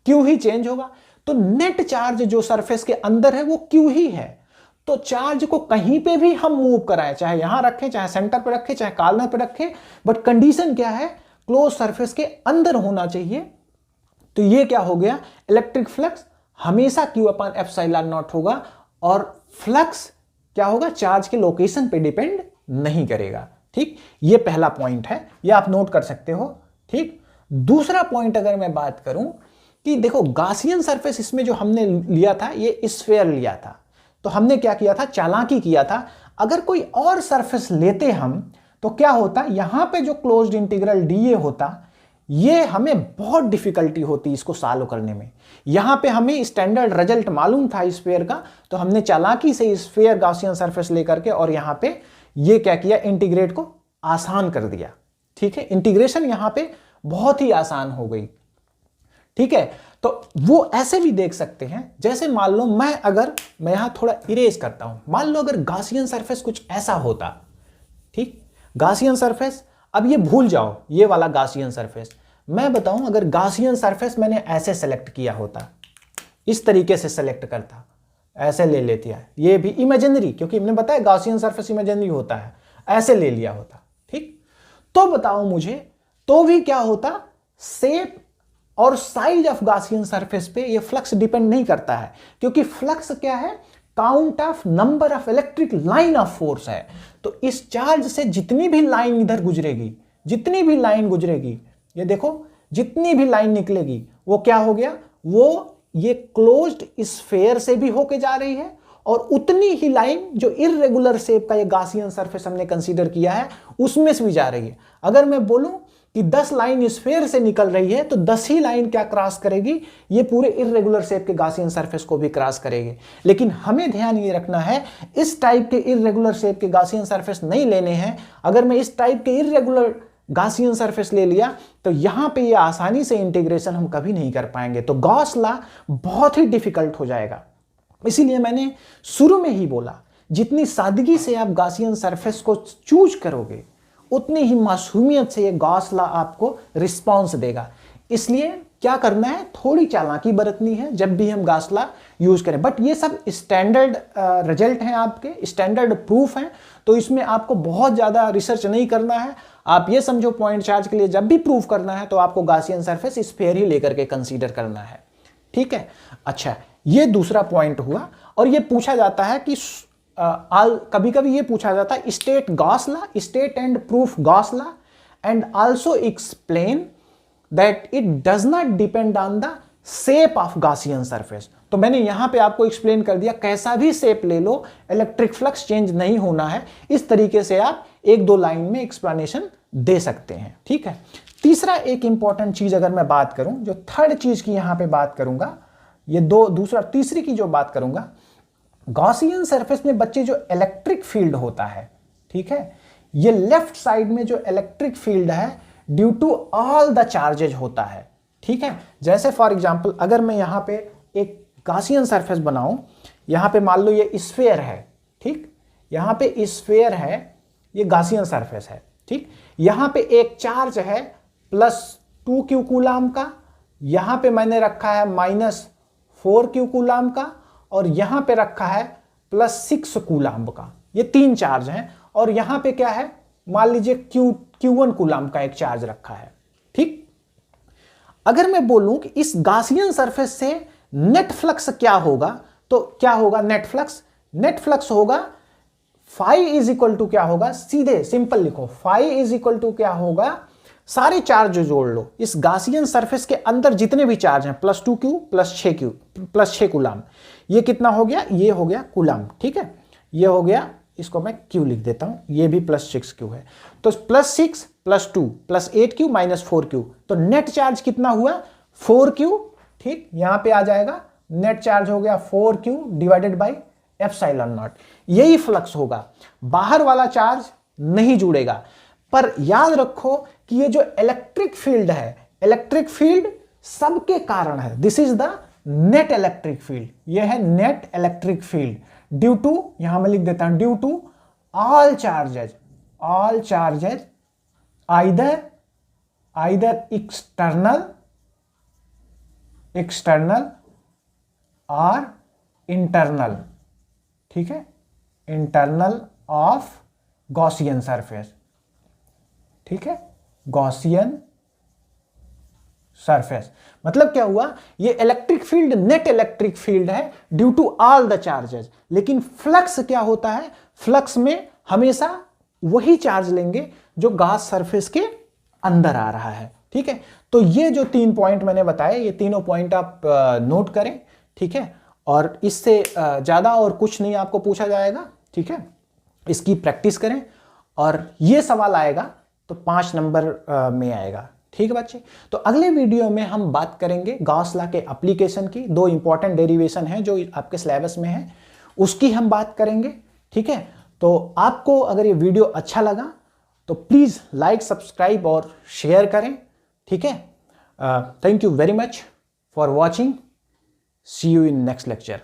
Q ही चेंज होगा। तो नेट चार्ज जो सरफेस के अंदर है वो Q ही है। तो चार्ज को कहीं पे भी हम मूव कराएं, चाहे यहां रखें, चाहे सेंटर पे रखें, चाहे कॉर्नर पे रखें, बट कंडीशन क्या है, क्लोज सरफेस के अंदर होना चाहिए। तो ये क्या हो गया, इलेक्ट्रिक फ्लक्स हमेशा Q/ε0 होगा, और फ्लक्स क्या होगा, चार्ज के लोकेशन पे डिपेंड नहीं करेगा। ठीक, ये पहला पॉइंट है, ये आप नोट कर सकते हो। ठीक, दूसरा पॉइंट अगर मैं बात करूं कि देखो गॉसियन सरफेस, इसमें जो हमने लिया था ये स्फीयर लिया था, तो हमने क्या किया था, चालाकी किया था। अगर कोई और सरफेस लेते हम तो क्या होता, यहां पे जो क्लोज्ड इंटीग्रल डीए होता, ये हमें बहुत डिफिकल्टी होती इसको सॉल्व करने में। यहां पे हमें स्टैंडर्ड रिजल्ट मालूम था स्फीयर का, तो हमने चालाकी से स्फीयर गॉसियन सरफेस लेकर के और यहां पे ये क्या किया, इंटीग्रेट को आसान कर दिया। ठीक है, इंटीग्रेशन यहां पे बहुत ही आसान हो गई। ठीक है, तो वो ऐसे भी देख सकते हैं, जैसे मान लो मैं यहां थोड़ा इरेज करता हूं, मान लो अगर गॉसियन सरफेस कुछ ऐसा होता। ठीक, गॉसियन सरफेस, अब ये भूल जाओ ये वाला गॉसियन सरफेस, मैं बताऊं अगर गॉसियन सरफेस मैंने ऐसे सेलेक्ट किया होता, इस तरीके से सेलेक्ट करता, ऐसे ले लेती है, ये भी इमेजिनरी, क्योंकि हमने बताया गॉसियन सरफेस इमेजिनरी होता है, ऐसे ले लिया होता। ठीक, तो बताओ मुझे, तो भी क्या होता, शेप और साइज ऑफ गॉसियन सरफेस पे ये फ्लक्स डिपेंड नहीं करता है, क्योंकि फ्लक्स क्या है, count of number of electric line of force है। तो इस चार्ज से जितनी भी लाइन इधर गुजरेगी, जितनी भी लाइन गुजरेगी, ये देखो जितनी भी लाइन निकलेगी, वो क्या हो गया, वो ये क्लोज्ड स्फीयर से भी होके जा रही है, और उतनी ही लाइन जो इर्रेगुलर शेप का ये गॉसियन सरफेस हमने कंसीडर किया है उसमें से भी जा रही है। अगर मैं बोलूं कि 10 लाइन स्फीयर से निकल रही है तो 10 ही लाइन क्या क्रॉस करेगी, ये पूरे इर्रेगुलर शेप के गॉसियन सरफेस को भी क्रॉस करेगी। लेकिन हमें ध्यान ये रखना है, इस टाइप के इर्रेगुलर शेप के गॉसियन सरफेस नहीं लेने हैं। अगर मैं इस टाइप के इर्रेगुलर गॉसियन सरफेस ले लिया तो यहां पे ये आसानी से इंटीग्रेशन हम कभी नहीं कर पाएंगे, तो गॉस लॉ बहुत ही डिफिकल्ट हो जाएगा। इसीलिए मैंने शुरू में ही बोला, जितनी सादगी से आप गॉसियन सरफेस को चूज करोगे उतनी ही मासूमियत से ये गॉस लॉ आपको रिस्पॉन्स देगा। इसलिए क्या करना है, थोड़ी चालाकी बरतनी है जब भी हम गॉस लॉ यूज करें। बट ये सब स्टैंडर्ड रिजल्ट हैं, आपके स्टैंडर्ड प्रूफ हैं, तो इसमें आपको बहुत ज्यादा रिसर्च नहीं करना है। आप ये समझो पॉइंट चार्ज के लिए जब भी प्रूफ करना है तो आपको गॉसियन सरफेस स्फीयर ही लेकर के कंसीडर करना है, ठीक है। अच्छा, ये दूसरा पॉइंट हुआ। और ये पूछा जाता है कि कभी कभी ये पूछा जाता है, state Gauss law, state and proof Gauss law and also explain that it does not depend on the shape of Gaussian surface. तो मैंने यहां पे आपको एक्सप्लेन कर दिया, कैसा भी शेप ले लो इलेक्ट्रिक फ्लक्स चेंज नहीं होना है। इस तरीके से आप 1-2 लाइन में एक्सप्लेनेशन दे सकते हैं, ठीक है। तीसरा एक इंपॉर्टेंट चीज अगर मैं बात करूं, जो थर्ड चीज की यहां पे बात करूंगा, ये तीसरी की जो बात करूंगा, गॉसियन सरफेस में बच्चे जो इलेक्ट्रिक फील्ड होता है, ठीक है, ये लेफ्ट साइड में जो इलेक्ट्रिक फील्ड है due to all the charges होता है, ठीक है। जैसे फॉर एग्जांपल अगर मैं यहां पे एक गॉसियन सरफेस बनाऊं, यहां पे मान लो ये स्फीयर है, ठीक, यहां पे स्फीयर है, ये गॉसियन सरफेस है, ठीक। यहां पे एक चार्ज है +2 कूलाम का, यहां पे मैंने रखा है -4 कूलाम का, और यहां पे रखा है +6 कूलाम का। ये 3 चार्ज हैं। और यहां पे क्या है, मान लीजिए Q1 कूलाम का एक चार्ज रखा है, ठीक। अगर मैं बोलूं कि इस गॉसियन सरफेस से नेट फ्लक्स क्या होगा, तो क्या होगा नेट फ्लक्स होगा फाई इज इक्वल टू क्या होगा, सीधे सिंपल लिखो, फाई इज इक्वल टू क्या होगा, सारे चार्ज जोड़ लो, इस गॉसियन सरफेस के अंदर जितने भी चार्ज हैं +2Q +6 कूलाम, ये कितना हो गया, ये हो गया कूलाम, ठीक है। ये हो गया, इसको मैं Q लिख देता हूं, ये भी +6Q है। तो +6 +2 +8Q -4Q, तो नेट चार्ज कितना हुआ 4Q, ठीक। यहां पे आ जाएगा नेट चार्ज हो गया 4Q डिवाइडेड बाई ε0। यही फ्लक्स होगा, बाहर वाला चार्ज नहीं जुड़ेगा। पर याद रखो कि ये जो इलेक्ट्रिक फील्ड है, इलेक्ट्रिक फील्ड सबके कारण है, this is the net electric field, ये है net electric field due to, यहां मैं लिख देता हूं, due to all charges either external और इंटरनल, ठीक है, इंटरनल ऑफ गॉसियन सरफेस, ठीक है, गॉसियन सरफेस। मतलब क्या हुआ, ये electric field net electric field है due to all the charges. लेकिन फ्लक्स क्या होता है, फ्लक्स में हमेशा वही चार्ज लेंगे जो गॉस सरफेस के अंदर आ रहा है, ठीक है। तो ये जो 3 पॉइंट मैंने बताए, ये तीनों पॉइंट आप नोट करें, ठीक है। और इससे ज्यादा और कुछ नहीं आपको पूछा जाएगा, ठीक है। इसकी प्रैक्टिस करें और ये सवाल आएगा तो 5 नंबर में आएगा, ठीक है बच्चे। तो अगले वीडियो में हम बात करेंगे गॉस लॉ के एप्लीकेशन की, 2 इंपॉर्टेंट डेरिवेशन है जो आपके सिलेबस में है, उसकी हम बात करेंगे, ठीक है। तो आपको अगर ये वीडियो अच्छा लगा तो प्लीज लाइक, सब्सक्राइब और शेयर करें, ठीक है। Thank you very much for watching, see you in next lecture.